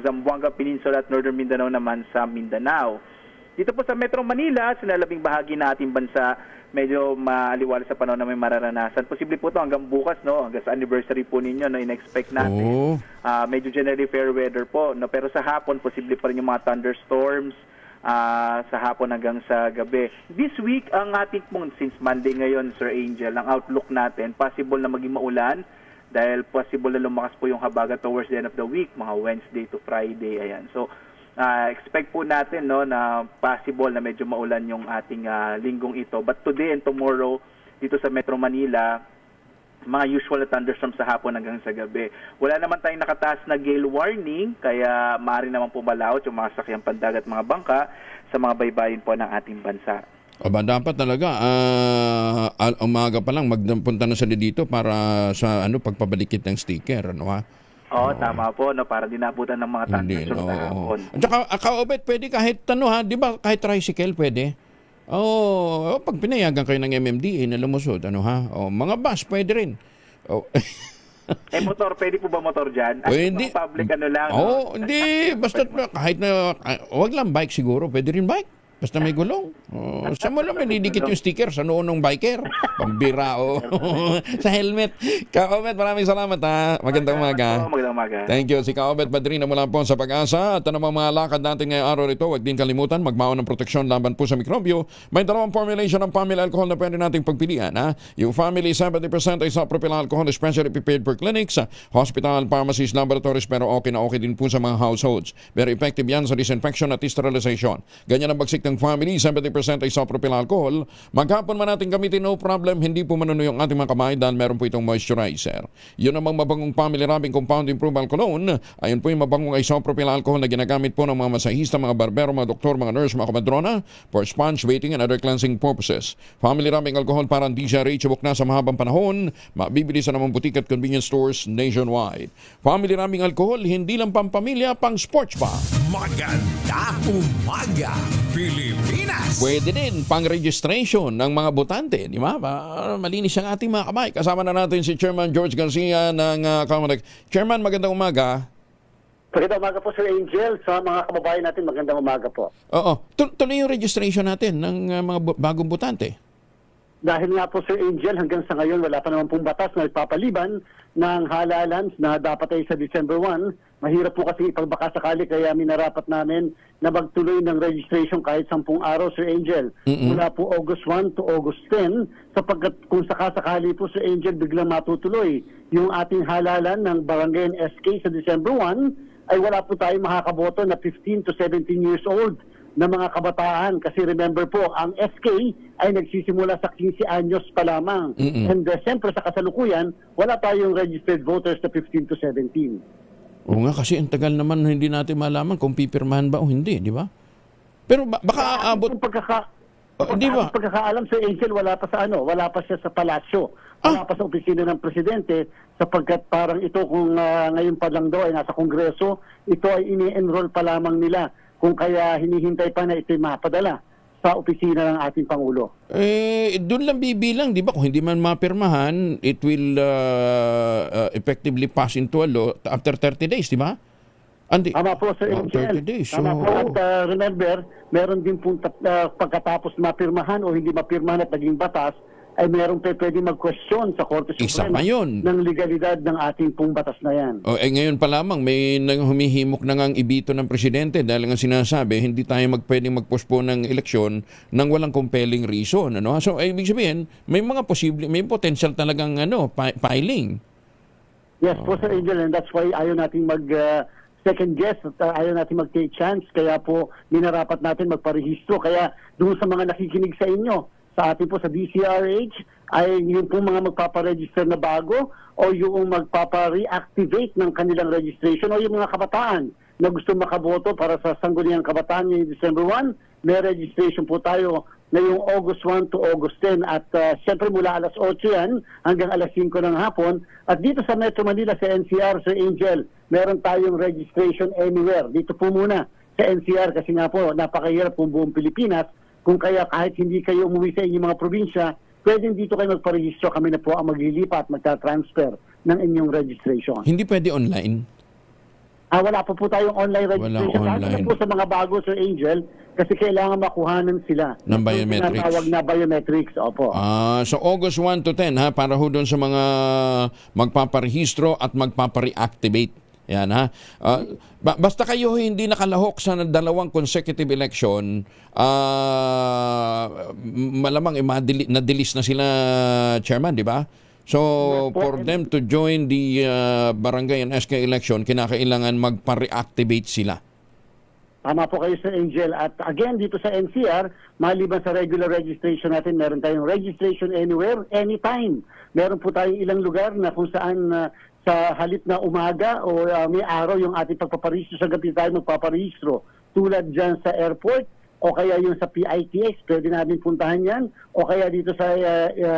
Zamboanga Peninsula at Northern Mindanao naman sa Mindanao. Dito po sa Metro Manila, sa lalabing bahagi na ating bansa, medyo maaliwalas sa panahon na may mararanasan. Posible po ito hanggang bukas, no? Hanggang sa anniversary po ninyo, no? In-expect natin. Medyo generally fair weather po, no? Pero sa hapon, posible pa rin yung mga thunderstorms sa hapon hanggang sa gabi. This week, ang ating pong, since Monday ngayon, Sir Angel, ang outlook natin, possible na maging maulan dahil possible na lumakas po yung habagat towards the end of the week, mga Wednesday to Friday. Ayan. So, expect po natin, no, na possible na medyo maulan yung ating linggong ito. But today and tomorrow, dito sa Metro Manila, mga usual thunderstorms sa hapon hanggang sa gabi. Wala naman tayong nakataas na gale warning, kaya maaari naman pumalaot yung mga sakyang pandagat at mga bangka sa mga baybayin po ng ating bansa. Dapat talaga, umaga pa lang, magpunta na sila dito para sa pagpabalikit ng sticker, ano ha? Tama po, no, para dinabutan ng mga thunderstorms sa hapon. At saka, Kaobet, pwede kahit, di ba, kahit tricycle, pwede? Pag pinayagan kayo ng MMDA na lumusod, mga bus, pwede rin. Motor, pwede po ba motor dyan? Pwede. Public lang. Hindi. Basta kahit na, wag lang bike siguro, pwede rin bike. Basta may gulong. Saan mo lang nilidikit yung sticker sa noon ng biker? Pambira, sa helmet. Kaobet, maraming salamat, ha. Magandang umaga. Magandang umaga. Thank you. Si Kaobet Madrina mula po sa Pag-asa. At mga lakad natin ngayong araw ito, huwag din kalimutan, magbaon ng proteksyon laban po sa mikrobyo. May dalawang formulation ng family alcohol na pwede nating pagpilian, ha. Yung family 70% ay isopropyl alcohol, especially prepared for clinics, hospital, pharmacies, laboratories, pero okay na okay din po sa mga households. Very effective yan sa disinfection at sterilization. Ganyan ang bagsik ng family, 70% ay isopropyl alcohol. Maghapon man natin gamitin, no problem, hindi po manuno yung ating mga kamay dahil meron po itong moisturizer. Yun namang mabangong family rubbing compound improvement cologne. Ayun po yung mabangong isopropyl alcohol na ginagamit po ng mga masahista, mga barbero, mga doktor, mga nurse, mga komadrona for sponge waiting and other cleansing purposes. Family rubbing alcohol para hindi siya reachable na sa mahabang panahon. Mabibili sa namang butik at convenience stores nationwide. Family rubbing alcohol, hindi lang pampamilya, pang sports pa. Maganda umaga, Pilipinas! Pwede din pang-registration ng mga botante, di ba? Malinis ang ating mga kamay. Kasama na natin si Chairman George Garcia ng Comelec. Chairman, magandang umaga. Magandang umaga po, Sir Angel. Sa mga kababayan natin, magandang umaga po. Tuloy yung registration natin ng mga bagong botante. Dahil nga po, Sir Angel, hanggang sa ngayon, wala pa naman pong batas na ipapaliban ng halalan na dapat ay sa December 1 Mahirap po kasi ipagbaka sakali kaya minarapat namin na magtuloy ng registration kahit 10 araw, Sir Angel. Mula po August 1 to August 10 sapagkat kung sakasakali po, Sir Angel, biglang matutuloy yung ating halalan ng Barangay and SK sa December 1 ay wala po tayong makakaboto na 15 to 17 years old na mga kabataan. Kasi remember po, ang SK ay nagsisimula sa 15 anyos pa lamang. And siyempre sa kasalukuyan, wala tayong registered voters na 15 to 17. Oo nga, kasi ang tagal naman hindi natin malaman kung pipirmahan ba o hindi, di ba? Pero baka aabot... Di ba? Pagkakaalam sa Angel, wala pa sa wala pa siya sa palasyo. Wala pa sa opisina ng presidente sapagkat parang ito kung ngayon pa lang daw ay nasa kongreso, ito ay ini-enroll pa lamang nila. Kung kaya hinihintay pa na ito'y mapadala sa opisina ng ating Pangulo. Doon lang bibilang, di ba? Kung hindi man mapirmahan, it will effectively pass into a law after 30 days, di ba? Tama po, Sir Angel. 30 days. Tama po. At remember, meron din po pagkatapos mapirmahan o hindi mapirmahan at naging batas, ay meron pa pwede mag-question sa Korte Suprema ng legalidad ng ating pong batas na yan. Ngayon pa lamang, may humihimok na ngang ibito ng presidente dahil nga sinasabi, hindi tayo pwedeng mag-postpone ng eleksyon nang walang compelling reason. So, ibig sabihin, may potential talagang filing. Yes po, Sir Angel, and that's why ayaw natin second guess at ayaw natin mag-take chance. Kaya po, minarapat natin magparehistro. Kaya doon sa mga nakikinig sa inyo, sa atin po sa DCRH, ay yung po mga magpaparegister na bago o yung magpapa-reactivate ng kanilang registration o yung mga kabataan na gusto makaboto para sa sangguniang kabataan ngayong December 1, may registration po tayo ngayong August 1 to August 10 at siyempre mula alas 8 yan hanggang alas 5 ng hapon. At dito sa Metro Manila sa NCR, Sir Angel, meron tayong registration anywhere. Dito po muna sa NCR kasi nga po napakahirap po buong Pilipinas. Kung kaya kahit hindi kayo umuwi sa inyong mga probinsya, pwedeng dito kayo magparehistro. Kami na po ang maglilipat at magta-transfer ng inyong registration. Hindi pwede online? Wala po tayong online registration. Kasi po sa mga bago, Sir Angel, kasi kailangan makuhanan sila ng biometrics. Tinatawag na biometrics, opo. So August 1 to 10 para ho doon sa mga magpaparehistro at magpapareactivate. Yan ha. Basta kayo hindi nakalahok sa dalawang consecutive election, malamang na-delist na sila, Chairman, di ba? So, for them to join the barangay and SK election, kinakailangan magpa-reactivate sila. Tama po kayo, Sir Angel. At again, dito sa NCR, maliban sa regular registration natin, meron tayong registration anywhere, anytime. Meron po tayong ilang lugar na kung saan sa halip na umaga o may araw yung ating pagpaparehistro, sa gabi tayo magpaparehistro. Tulad dyan sa airport o kaya yung sa PITX, pwede natin puntahan yan. O kaya dito sa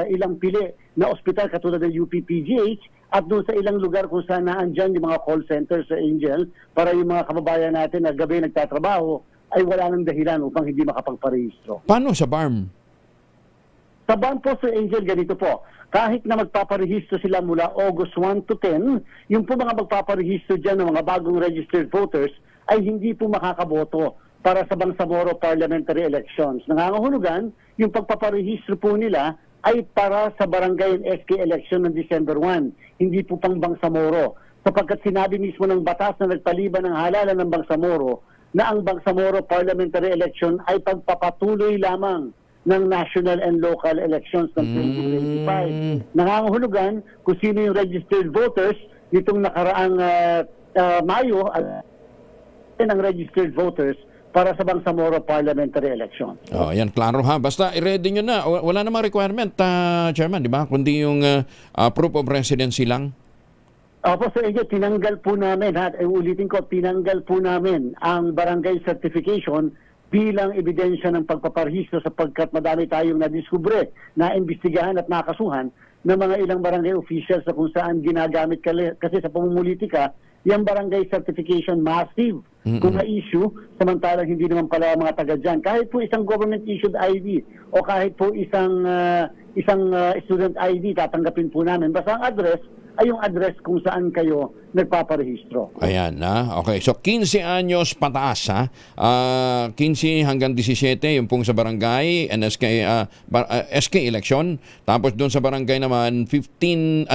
ilang pili na ospital katulad ng UPPGH at doon sa ilang lugar kung saan naandyan yung mga call centers sa Angel para yung mga kababayan natin na gabi nagtatrabaho ay wala nang dahilan upang hindi makapagparehistro. Paano sa BARM? Sa BARM po, Sir Angel, ganito po. Kahit na magpaparehistro sila mula August 1 to 10, yung po mga magpaparehistro dyan ng mga bagong registered voters ay hindi po makakaboto para sa Bangsamoro parliamentary elections. Nangangahulugan, yung pagpaparehistro po nila ay para sa barangay and SK election ng December 1, hindi po pang Bangsamoro. Sapagkat sinabi mismo ng batas na nagpaliban ng halalan ng Bangsamoro na ang Bangsamoro parliamentary election ay pagpapatuloy lamang ng national and local elections ng 2025. Nangangahulugan kung sino yung registered voters nitong nakaraang Mayo at ang registered voters para sa Bangsamoro parliamentary election. Yan, klaro ha. Basta i-ready nyo na. Wala namang requirement, Chairman, di ba? Kundi yung proof of residency lang. Opo, Sir Angel, tinanggal po namin, ulitin ko, tinanggal po namin ang barangay certification bilang ebidensya ng pagpaparehistro sapagkat madami tayong nadiskubre, naimbestigahan at nakasuhan ng mga ilang barangay officials na kung saan ginagamit kasi sa pamumulitika, yung barangay certification massive kung na-issue, samantalang hindi naman pala mga taga dyan. Kahit po isang government-issued ID o kahit po isang student ID, tatanggapin po namin. Basta ang address ay yung address kung saan kayo nagpaparehistro. Ayan na. Okay. So 15 anyos pataas ha. 15 hanggang 17 yung pong sa barangay and SK election. Tapos doon sa barangay naman 15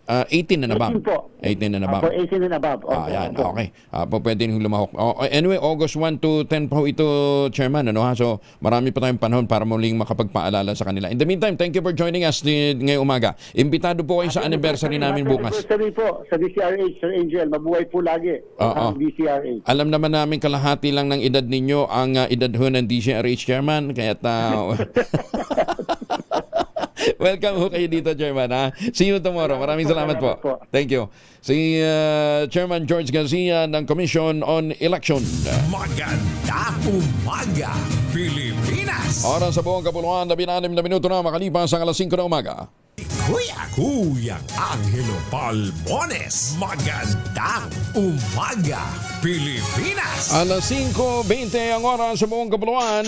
18 and above. 18 po. 18 and above. For 18 and above. Yan, okay. Pwede nung lumahok. Anyway, August 1 to 10 po ito, Chairman. Ano, ha? So, marami pa tayong panahon para muling makapagpaalala sa kanila. In the meantime, thank you for joining us ngayong umaga. Imbitado po kayo sa anniversary namin bukas. Anniversary po sa DCRH, Sir Angel. Mabuhay po lagi ang DCRH. Alam naman namin kalahati lang ng edad ninyo ang edad ho ng DCRH, Chairman. Kaya welcome ho kayo dito, Chairman. Ha? See you tomorrow. Maraming salamat po. Thank you. Si Chairman George Garcia ng Commission on Election. Maganda umaga, Pilipinas! Oras sa buong kapuluan, 16 na minuto na makalipas ang alas 5 na umaga. Kuya Angelo Palmones. Magandang umaga, Pilipinas! Alas 5:20 ang oras sa buong kapuluan.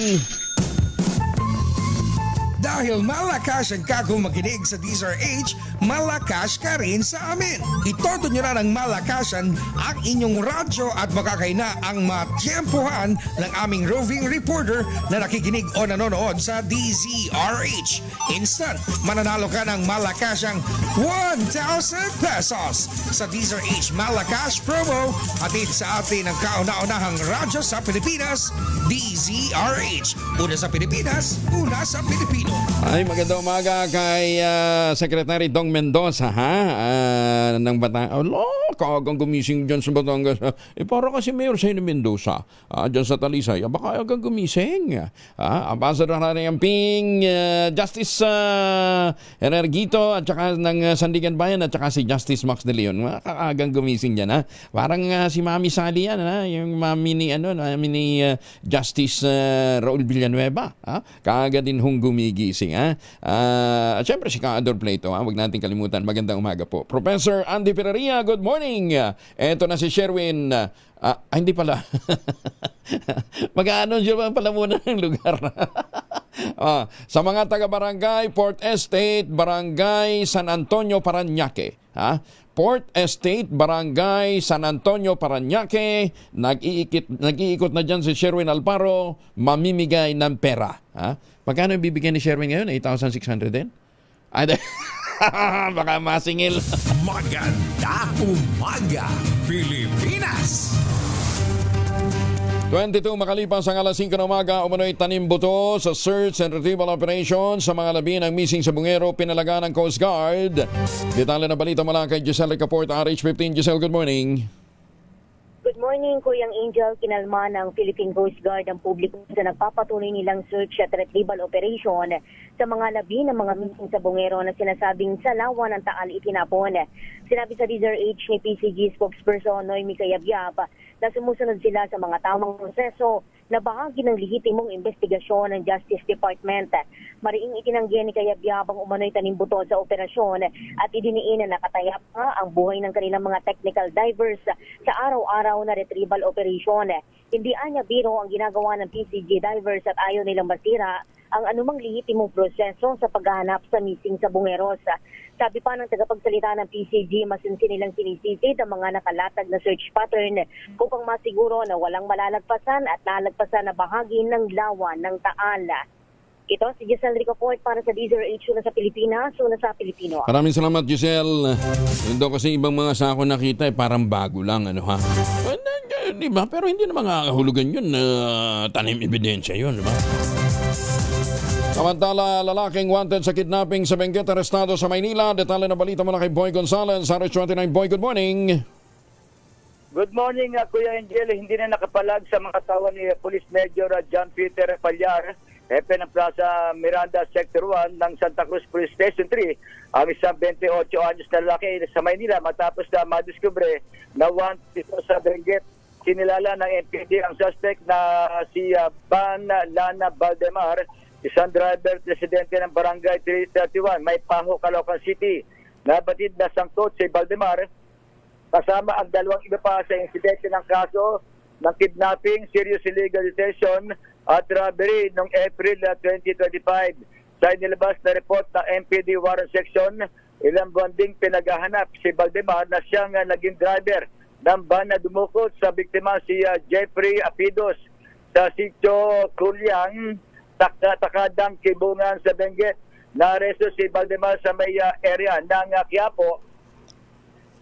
Dahil malakas ang kakong makinig sa DZRH, malakas ka rin sa amin. Itodo nyo na ng malakasan ang inyong radyo at makakain na ang matyempohan ng aming roving reporter na nakikinig o nanonood sa DZRH. Instant, mananalo ka ng malakasang 1,000 pesos sa DZRH Malakas promo. Hatid sa atin ang kauna-unahang radyo sa Pilipinas, DZRH. Una sa Pilipinas, una sa Pilipino. Ay, magandang umaga kay Secretary Dong Mendoza, ha? Ng Batangas. Kagang gumising dyan sa Batangas. Para kasi Mayor Seno Mendoza, dyan sa Talisay. Baka agang gumising. Ambassador na rin ang Ping, Justice Energito, at saka ng Sandigan Bayan, at saka si Justice Max De Leon. Kakagang gumising dyan, ha? Parang si Mami Sally yan, ha? Yung mami ni Justice Raul Villanueva. Kaaga din hong gumigising, ha? At syempre si Kaador Plato, ha? Huwag natin kalimutan. Magandang umaga po. Professor Andy Ferreria, good morning. Eto na si Sherwin. Hindi pala. Mag-a-anunsyo pala muna ng lugar. Sa mga taga-barangay, Port Estate, Barangay San Antonio, Parañaque. Port Estate, Barangay San Antonio, Parañaque, nag-iikot na dyan si Sherwin Alparo, mamimigay ng pera. Magkano yung bibigyan ni Sherwin ngayon? 8,600 din? Baka masingil. Maganda umaga, Pilipinas! 22 makalipas ang alas 5 ng umaga, umano'y tanim buto sa search and retrieval operation sa mga labi ng missing sa Bungero, pinalaga ng Coast Guard. Detalye na balita mula kay Giselle Caport, RH15. Giselle, good morning. Good morning, Kuyang Angel. Kinalma ng Philippine Coast Guard ang publiko sa nagpapatuloy nilang search at retrieval operation sa mga labi ng mga missing sa Bungero na sinasabing sa lawa ng Taal itinapon. Sinabi sa DZRH ni PCG spokesperson Noemi Cayabyab na sumusunod sila sa mga tamang proseso na bahagi ng lehitimong investigasyon ng Justice Department. Mariing itinanggi ni Cayabyab ang umano'y tanimbuto sa operasyon at idiniin na nakataya pa ang buhay ng kanilang mga technical divers sa araw-araw na retrieval operation. Hindi anya biro ang ginagawa ng PCG divers at ayaw nilang masira ang anumang lehitimong proseso sa paghahanap sa missing sa Bungeros. Sabi pa ng tagapagsalita ng PCG, masinsin nilang sinisisid ang mga nakalatag na search pattern upang masiguro na walang malalagpasan at lalagpasan na bahagi ng lawa ng Taal. Ito si Giselle Ricafort para sa DZRH, una sa Pilipinas, una sa Pilipino. Maraming salamat, Giselle. Hindi kasi ibang mga sako nakita parang bago lang, ha? Di ba? Pero hindi naman kakahulugan yun na tanim ebidensya yun, di ba? Samantala, lalaking wanted sa kidnapping sa Benguet, arestado sa Maynila. Detalye na balita mula kay Boy Gonzalez, RH29. Boy, good morning. Good morning, Kuya Angel. Hindi na nakapalag sa mga asawa ni Police Major John Peter Pallar, Hepe ng Plaza Miranda Sector 1 ng Santa Cruz Police Station 3, ang isang 28 anyos na lalaki sa Maynila matapos na madiskubre na wanted sa Benguet. Sinilala ng NPD ang suspect na si Van Lana Valdemar, isang driver, presidente ng Barangay 331, May Pango, Caloocan City. Nabatid na sangkot si Valdemar kasama ang dalawang iba pa sa insidente ng kaso ng kidnapping, serious illegal detention at robbery noong April 2025. Sa inilabas na report ng MPD Warren Section, ilang buwan ding pinaghahanap si Valdemar na siyang naging driver ng van na dumukot sa biktima si Jeffrey Apidos sa sitio Kulyang, Takadang, Kibungan sa Benguet. Naaresto si Valdemar sa may area ng Quiapo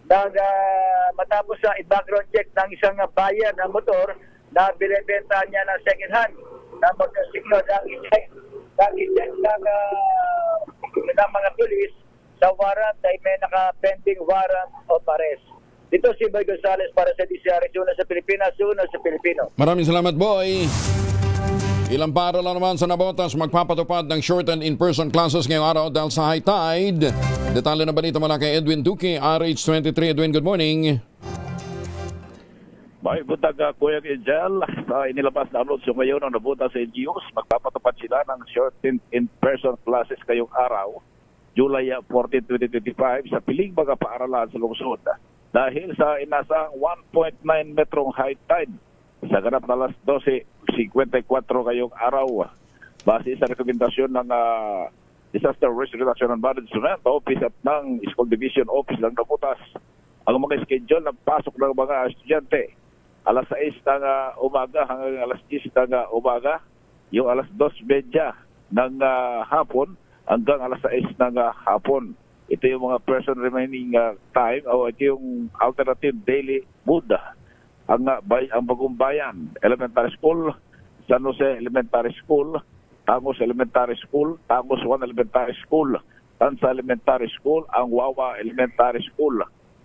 matapos sa i-background check ng isang buyer ng motor na binibenta niya ng second hand na motorsiklo ng i-check ng mga pulis sa warrant ay may naka-pending warrant of arrest. Dito si Boy Gonzales para sa DCRH, una sa Pilipinas, una sa Pilipino. Maraming salamat, Boy. Ilang para lang naman sa Nabotas magpapatupad ng short and in-person classes ngayong araw dahil sa high tide. Detalye na balita mula kay Edwin Duque, RH23. Edwin, good morning. May buntag Kuya Angel, inilabas na anunsyo ngayon ang nabuta sa NGOs. Magpapatupad sila ng short in-person classes ngayong araw, July 14, 2025 sa piling mga paaralan sa lungsod. Dahil sa inasang 1.9 metrong high tide sa ganap na alas 12:54 ngayong araw. Base sa rekomendasyon ng Disaster Risk Reduction and Management Office at ng School Division Office ng Nabutas, ang mga schedule ng pasok ng mga estudyante alas 6 ng umaga hanggang alas 10 ng umaga, yung alas 2:30 ng hapon hanggang alas 6 ng hapon. Ito yung mga person remaining time o ito yung alternative daily mood. Ang Bagong Bayan Elementary School, San Jose Elementary School, Tangos Elementary School, Tangos 1 Elementary School, Tansa Elementary School, ang Wawa Elementary School.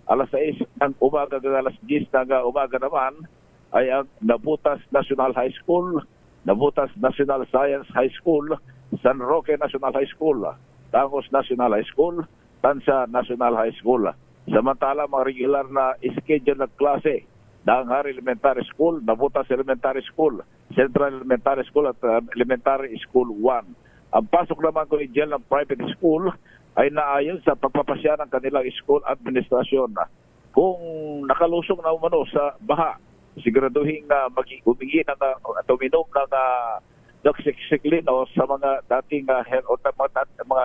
Alas 6 ng umaga hanggang alas 10 ng umaga naman ay ang Nabutas National High School, Nabutas National Science High School, San Roque National High School, Tangos National High School, Tansa National High School. Samantala, mga regular na schedule ng klase, Danghari Elementary School, Nabutas Elementary School, Central Elementary School at Elementary School 1. Ang pasok naman collegial ng private school ay naayon sa pagpapasya ng kanilang school administrasyon. Kung nakalusong na umano sa baha, siguraduhin na humingi ng tuminom ng doxycycline sa mga dating mga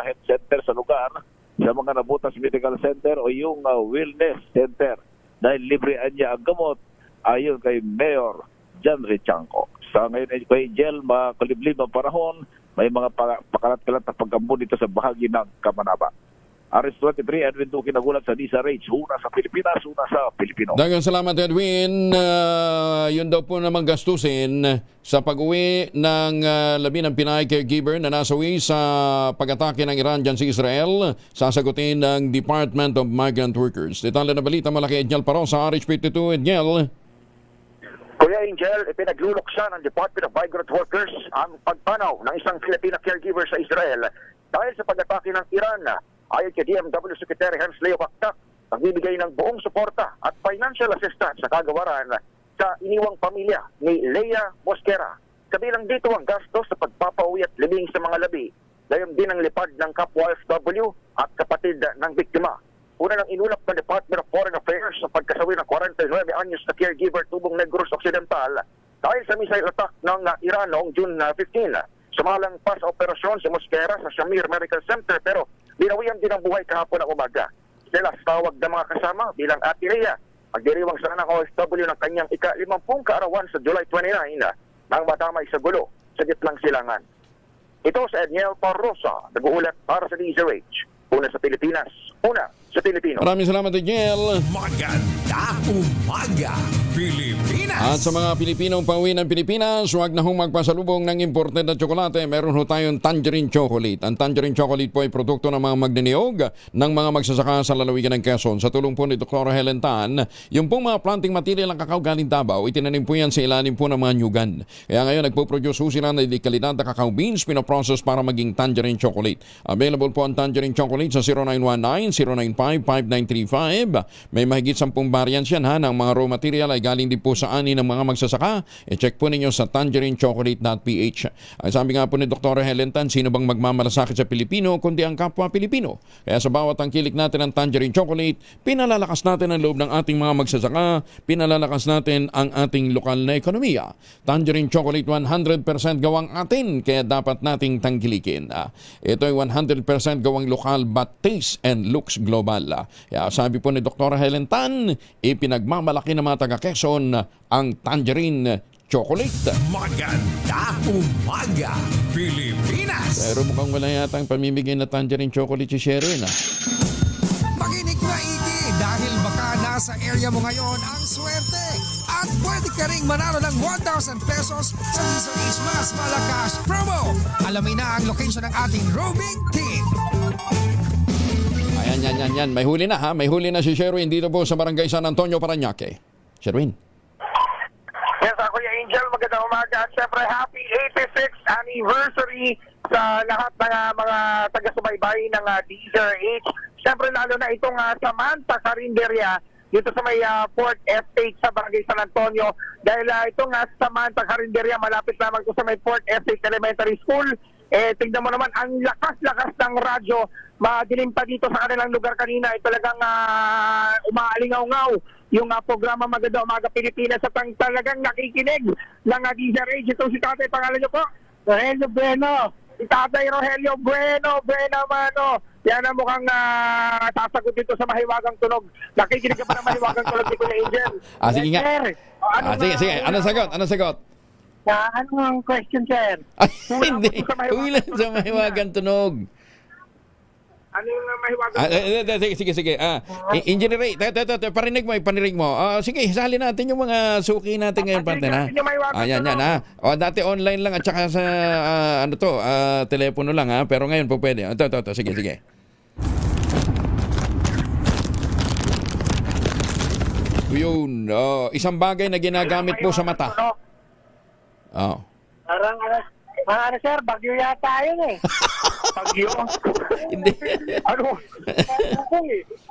health center sa lugar, sa mga Nabutas Medical Center o yung wellness center dahil librean niya ang gamot ayon kay Mayor John Richanco. Sa ngayon ay kay Angel, makaliblib ang panahon, may mga pakalat-kalat na paggambo dito sa bahagi ng Kamanaba. RH23, Edwin Duque nagulat sa DCRH, una sa Pilipinas, una sa Pilipino. Dagang salamat, Edwin. Yun daw po naman gastusin sa pag-uwi ng labi ng Pinay caregiver na nasawi sa pag-atake ng Iran dyan sa Israel, sasagutin ng Department of Migrant Workers. Detalye na balita mula kay Edniel Parosa, RH22. Edniel. Kuya Angel, ipinagluluksa ng Department of Migrant Workers ang pagpanaw ng isang Filipina caregiver sa Israel dahil sa pag-atake ng Iran. Ayon kay DMW Secretary Hans Leo Baktak, nagbibigay ng buong suporta at financial assistance sa kagawaran sa iniwang pamilya ni Leia Mosquera. Kabilang dito ang gastos sa pagpapauwi at libing sa mga labi, gayon din ang lipad ng kapwa OFW at kapatid ng biktima. Una nang inulap ng Department of Foreign Affairs sa pagkasawi ng 49 anyos na caregiver Tubong Negros Occidental dahil sa missile attack ng Iran noong June 15. Sumalang pa sa operasyon si Mosquera sa Shamir Medical Center pero binawian din ang buhay kahapon ng umaga. Sila sa tawag ng mga kasama bilang Ate Rhea, magdiriwang sana ng OFW ng kanyang ika-50 kaarawan sa July 29 nang matamay sa gulo sa gitnang silangan. Ito sa Edniel Parrosa, nag-uulat para sa DZRH. Una sa Pilipinas, una sa Pilipino. Maraming salamat, Edniel. Maganda umaga, Pilipinas! At sa mga Pilipinong pauwi ng Pilipinas, huwag na hong magpasalubong ng imported na tsokolate. Meron ho tayong tangerine chocolate. Ang tangerine chocolate po ay produkto ng mga magniniyog ng mga magsasaka sa lalawigan ng Quezon. Sa tulong po ni Dr. Helen Tan, yung pong mga planting material ng kakao galing Davao, itinanim po yan sa ilalim po ng mga nyugan. Kaya ngayon, nagpo-produce ho sila ng kalidad na kakao beans, pinoprocess para maging tangerine chocolate. Available po ang tangerine chocolate sa 0919-095-5935. May mahigit 10 variants yan ha, ng mga raw material ay galing din po sa ani ng mga magsasaka. I-check po ninyo sa tangerinechocolate.ph. Ang sabi nga po ni Dr. Helen Tan, sino bang magmamalasakit sa Pilipino kundi ang kapwa Pilipino. Kaya sa bawat tangkilik natin ng tangerine chocolate, pinalalakas natin ang loob ng ating mga magsasaka, pinalalakas natin ang ating lokal na ekonomiya. Tangerine chocolate 100% gawang atin, kaya dapat nating tangkilikin. Ito ay 100% gawang lokal but taste and looks global. Kaya sabi po ni Dr. Helen Tan, ipinagmamalaki ng mga taga-Quezon ang tangerine chocolate. Maganda umaga, Pilipinas! Pero mukhang wala yata ang pamimigay na tangerine chocolate si Sharon. Makinig maigi dahil baka nasa area mo ngayon ang swerte at pwede ka ring manalo ng 1,000 pesos sa Diesel H Mas Malakas promo. Alamin na ang location ng ating roving team. Ayan, yan. May huli na ha. May huli na si Sherwin dito po sa Barangay San Antonio, Parañaque. Sherwin. Yes, Kuya Angel, magandang umaga. At syempre, happy 86th anniversary sa lahat ng mga taga-subaybay ng DZRH. Syempre, lalo na itong Samantha Carinderia dito sa may Port Estate sa Barangay San Antonio. Dahil itong Samantha Carinderia, malapit lamang ito sa may Port Estate Elementary School. Tignan mo naman, ang lakas-lakas ng radyo. Madilim pa dito sa kanilang lugar kanina. Talagang umaalingaw-ngaw yung programa Maganda Umaga Pilipinas at ang talagang nakikinig ng DZRH. Ito si tatay, pangalan niyo po? Rogelio Bueno. Si tatay Rogelio Bueno, Mano. Yan ang mukhang sasagot dito sa Mahiwagang Tunog. Nakikinig ka pa ng Mahiwagang Tunog ni Kuya Angel. Sige nga. Sige. Anong sagot? Anong question, sir? Hindi. Ulan sa Mahiwagang Tunog. Ano yung Mahiwagang Sige. Engineer Ray, parinig mo. Sige, isali natin yung mga suki natin ngayon, partner. Yan ha. Dati online lang at saka sa telepono lang ha. Pero ngayon po pwede. Ito. Sige. Yun, isang bagay na ginagamit po sa mata. Parang sir, bagyo yata yun eh. Bagyo? Hindi.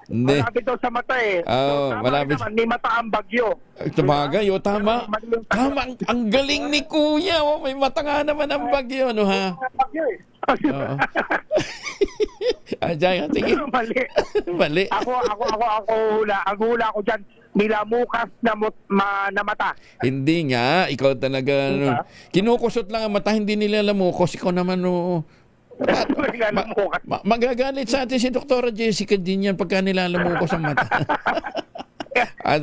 Hindi. Malapit daw sa mata eh. Malapit. May mata ang bagyo. Sa bagay, tama. Tama, ang galing ni Kuya. May mata nga naman ang bagyo, ano ha? Bagyo eh. Sige. Mali. Ako hula. Ang hula ko dyan, nilamukas na mata. Hindi nga, ikaw talaga. Kinukusot lang ang mata, hindi nilalamukos. Ikaw naman, magagalit sa atin si Dr. Jessica din yan pagka nilalamukos ang mata.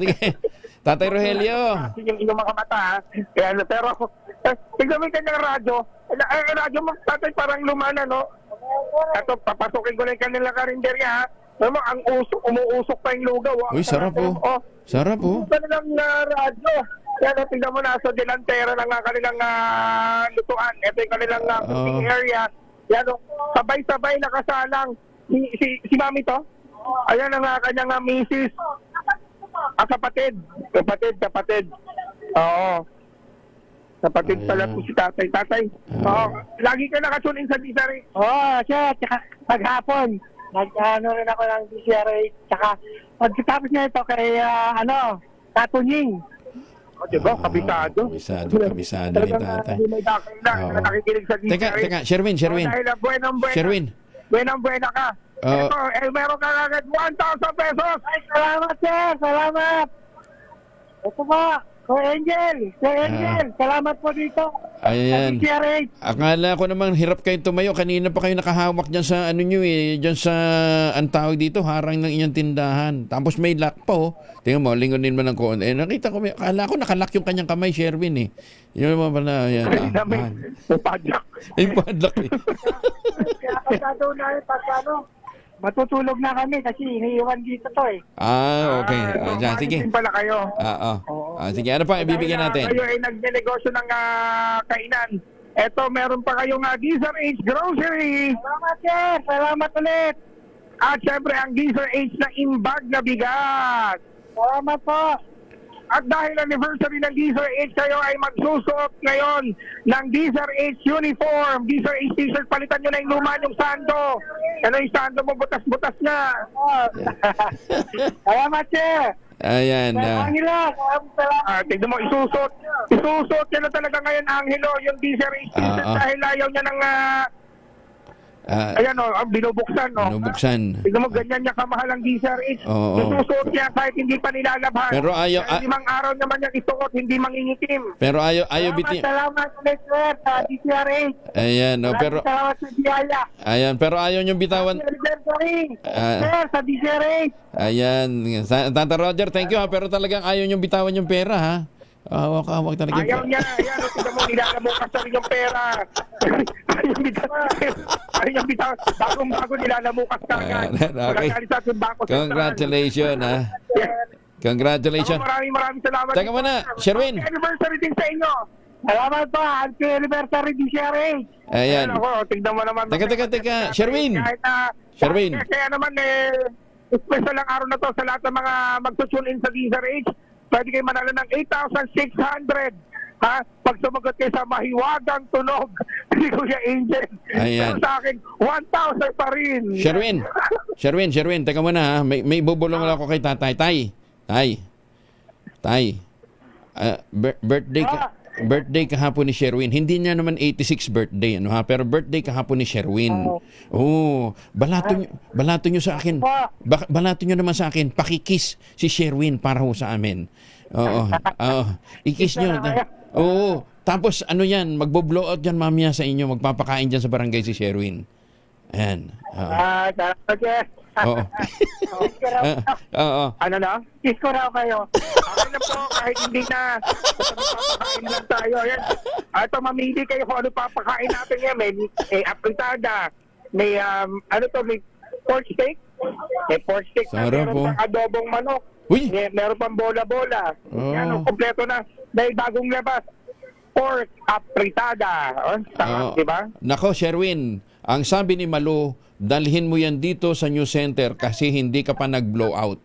Sige. Tatay Rogelio. Yung mga mata, pero tignan mo yung kanyang radyo. Ang radyo mo, tatay, parang lumana, no? Ito, papasukin ko na yung kanilang karinderya, ha? Alam mo, ang umuusok pa yung lugaw. Uy, sarap po. Sarap po. Ito kanilang radyo. Yan, tignan mo na sa delantera ng kanilang lutuan. Ito yung kanilang cooking area. Yan, sabay-sabay nakasalang. Si Mami to? Ayan ang kanyang misis. Kapatid. Oo. Kapatid pala po si tatay. Lagi ka nakatune in sa DZRH. Siya. Tsaka maghapon. Nag-ano rin ako ng DZRH. Tsaka pagkatapos niya ito kay, Tatunying. Diba? Kabisado. Kabisado ni tatay. Nakikinig sa DZRH. Teka, Sherwin. Buenang-buena ka. Meron ka agad 1,000 pesos. Ay, salamat, sir. Salamat. Ito ba? Sir Angel, salamat po dito. Ayan. Akala ko naman hirap kayo tumayo. Kanina pa kayo nakahawak dyan sa dyan sa ang tawag dito, harang ng inyong tindahan. Tapos may lock pa Tingnan mo, lingonin mo ng koon. Nakita ko, akala ko nakalock yung kanyang kamay, Sherwin eh. Yun naman pala, yan. May padlock. May padlock eh. Kaya na matutulog na kami kasi iniiwan dito to eh. Okay. Sige. Pala kayo. Sige, ano pa ibibigyan natin? Kayo ay nagnenegosyo ng kainan. Eto, meron pa kayong DZRH Grocery. Salamat, sir. Salamat ulit. At syempre, ang DZRH na imbag na bigat. Salamat po. At dahil anniversary ng DZRH, kayo ay magsusuot ngayon ng DZRH uniform, DZRH t-shirt. Palitan nyo na yung luma yung sando. Yung sando mo, butas-butas na. Salamat, sir. Ayan. Tignan mo, isusot niya na talaga ngayon, Angelo, yung DZRH t-shirt dahil ayaw niya ng ayan binubuksan. Binubuksan. Tignan mo, ganyan niya kamahal ang DZRH. Isusuot niya kahit hindi pa nilalabhan. Pero ayaw. 5 araw naman niya isuot, hindi mangingitim. Pero ayaw bitin. Salamat ulit, sir, sa DZRH. Ayan, pero salamat sa biyaya. Ayan, pero ayaw niyong bitawan. Sir, sa DZRH. Ayan, Tata Roger, thank you ha, pero talagang ayaw niyong bitawan yung pera ha. Hawak talaga. Ayaw niya. Ayan, tignan mo, nilalamukas na rin yung pera. Ayaw bitaw. Bagong-bago nilalamukas ka agad. Okay. Congratulations ha. Congratulations. Maraming salamat. Teka muna, Sherwin. Happy anniversary din sa inyo. Salamat po. Happy anniversary din, Sherwin. Ayan. Ako, tignan mo naman. Teka. Sherwin. Sherwin. Kaya naman, special ang araw na to sa lahat ng mga magtutune in sa DZRH. Pwede kayo manalo ng 8,600. Ha? Pag sumagot kayo sa mahiwagang tunog ni Kuya Angel. Ayan. Pero sa akin, 1,000 pa rin. Sherwin, teka muna ha. May bubulong lang ako kay tatay. Tay. Birthday kahapon ni Sherwin. Hindi niya naman 86 birthday, ano ha? Pero birthday kahapon ni Sherwin. Balato niyo sa akin. Balato niyo naman sa akin. Pakikiss si Sherwin para ho sa amin. Oo. I-kiss niyo. Oo. Tapos ano yan, magbo-blow out yan mamaya sa inyo. Magpapakain dyan sa barangay si Sherwin. Ayan. Oo. Ano na? Kiss ko raw kayo. Okay na po, kahit hindi na. Papakain lang tayo. Ayan. Ito, mamili kayo kung ano papakain natin yan. May apritada. May, may pork steak. May pork steak na Sarap, meron pang adobong manok. Meron pang bola-bola. Yan, kompleto na. May bagong labas. Pork apritada. Diba? Nako, Sherwin, ang sabi ni Malu, dalhin mo yan dito sa New Center kasi hindi ka pa nag-blow out.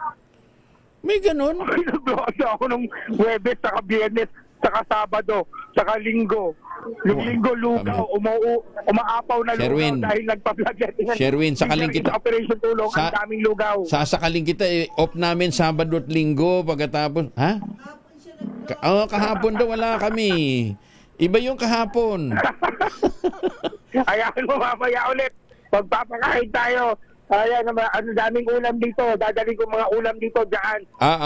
May ganun. Nag-blow out ako nung Huwebes, saka Biyernes, saka Sabado, saka Linggo. Yung Linggo, lugaw, umaapaw na Sherwin, lugaw dahil nagpa-vlog. Sherwin, sakaling kita. Operation Tulong, ang daming lugaw. Sasakaling kita, off namin Sabado at Linggo pagkatapos. Ha? Kahapon daw wala kami. Iba yung kahapon. Hayaan mo mamaya ulit. Pagpapakain tayo. Ayan, ang daming ulam dito. Dadali ko mga ulam dito dyan.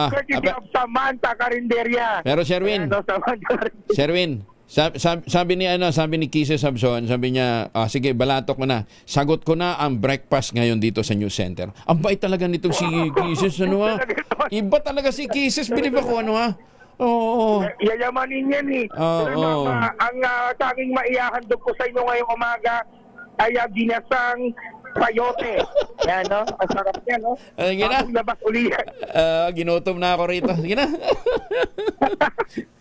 Courtesy of Samantha Carinderia. Pero Sherwin, sabi ni Kisses Sabson, sabi niya, sige, balatok mo na. Sagot ko na ang breakfast ngayon dito sa News Center. Ang bait talaga nitong si Kisses, ano ha? Iba talaga si Kisses, bilib ako, ano ha? Oo. Yayamanin yan eh. Ang tanging maihahandog ko sa inyo ngayong umaga ay ginasang sayote. Yan, no? Ang sarap yan, no? Sige na. Labas uli yan. Ginutom na ako rito. Sige na.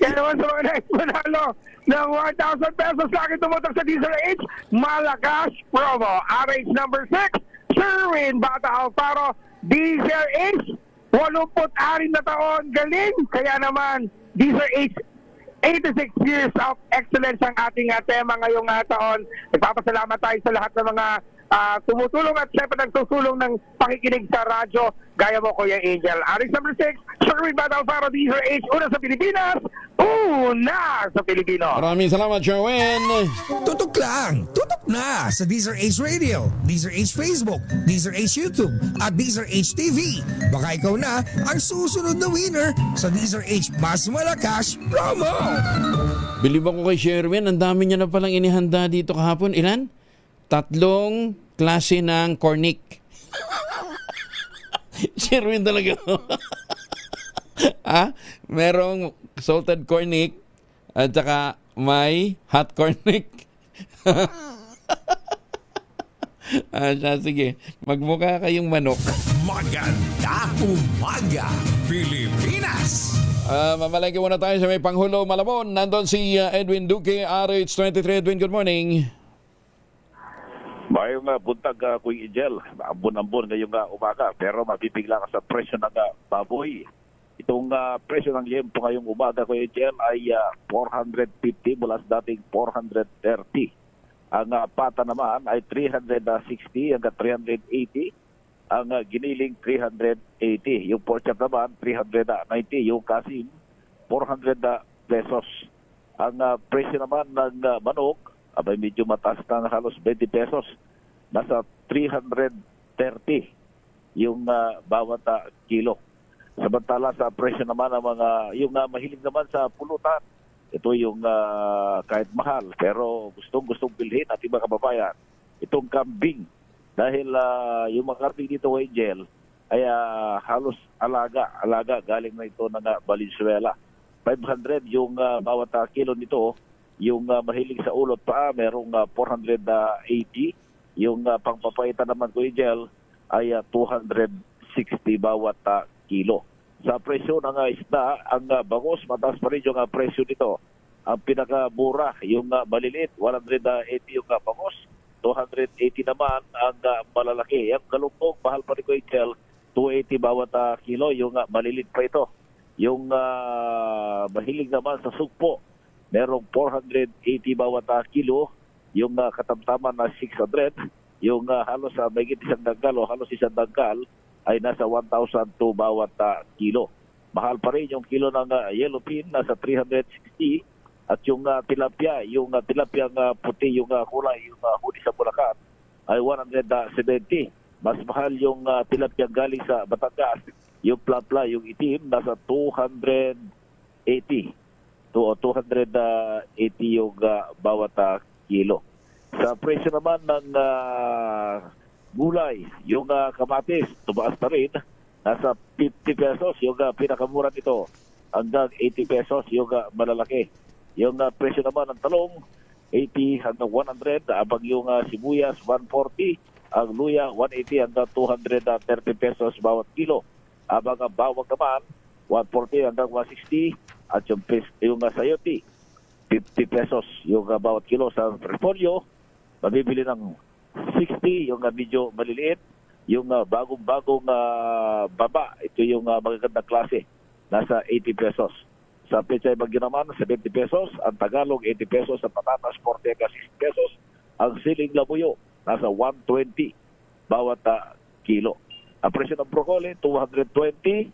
Kaya naman sa mga next manalo ng 1,000 pesos sa akin tumutok sa DZRH, Malakas promo. RH number 6, Sherwin Bata Alfaro, DZRH, 86 na taon, galing. Kaya naman, DZRH, 86 years of excellence ang ating tema ngayong taon. Nagpapasalamat tayo sa lahat ng mga tumutulong at syempre nagsusulong ng pakikinig sa radyo. Gaya mo, Kuya Angel. RH number 6, Sherwin Bata Alfaro, DZRH, una sa Pilipinas, una sa Pilipino. Maraming salamat, Sherwin. Tutok lang, tutok na sa DZRH Radio, DZRH Facebook, DZRH YouTube, at DZRH TV. Baka ikaw na ang susunod na winner sa DZRH Mas Malakas promo. Bilib ako kay Sherwin, ang dami niya na palang inihanda dito kahapon. Ilan? 3 klase ng cornic. Sherwin talaga. Merong salted cornic at saka may hot cornic. Sige, magmukha kayong manok. Maganda umaga, Pilipinas! Mamalengke muna tayo sa may Panghulo, Malabon. Nandun si Edwin Duque, RH23. Edwin, good morning. Mayroong buntag Kuya Angel, ambon-ambon ngayong umaga, pero mabibigla ka sa presyo ng baboy. Itong presyo ng liempo ngayong umaga, Kuya Angel, ay 450 mula sa dating 430. Ang pata naman ay 360 hanggang 380. Ang giniling 380. Yung pork chop naman 390. Yung kasim 400 pesos. Ang presyo naman ng manok abay medyo mataas na halos 20 pesos. Nasa 330 yung bawat kilo. Samantala sa presyo naman ng mga yung mahilig naman sa pulutan. Ito yung kahit mahal pero gustong bilhin ating mga kababayan. Itong kambing dahil yung mga kambing dito Angel ay halos alaga galing na ito ng Valenzuela. 500 yung bawat kilo nito. Yung mahilig sa ulot pa, merong 480. Yung pangpapaitan naman ko Angel ay 260 bawat kilo. sa presyo ng isda, ang bangus, mataas pa rin yung presyo nito. Ang pinakamura, yung maliliit, 180 yung bangus, 280 naman ang malalaki. Yung galunggong, mahal pa rin ko Angel, 280 bawat kilo, yung maliliit pa ito. Yung mahilig naman sa sugpo, merong 480 bawat kilo, yung katamtaman na 600, yung halos mahigit isang dangkal o halos isang dangkal ay nasa 1,002 bawat kilo. Mahal pa rin yung kilo ng yellowfin, nasa 360, at yung tilapia, puti, yung kulay, yung huli sa Bulacan, ay 170. Mas mahal yung tilapia galing sa Batangas, yung plapla, yung itim, nasa 280 yung bawat kilo. Sa presyo naman ng gulay, yung kamatis, tumaas na rin, nasa 50 pesos yung pinakamura nito, hanggang 80 pesos yung malalaki. Yung presyo naman ng talong, 80 hanggang 100, abang yung sibuyas, 140, ang luya, 180 hanggang 230 pesos bawat kilo. Abang ang bawang naman, 140 hanggang 160, at yung sayote, 50 pesos yung bawat kilo. Sa repolyo, mabibili ng 60, yung medyo maliliit, yung bagong-bagong baba, ito yung magagandang klase, nasa 80 pesos. Sa pechay bagyo naman, 70 pesos, ang Tagalog, 80 pesos, ang patatas, 40 hanggang 60 pesos, ang siling labuyo, nasa 120 bawat kilo. Ang presyo ng broccoli, 220,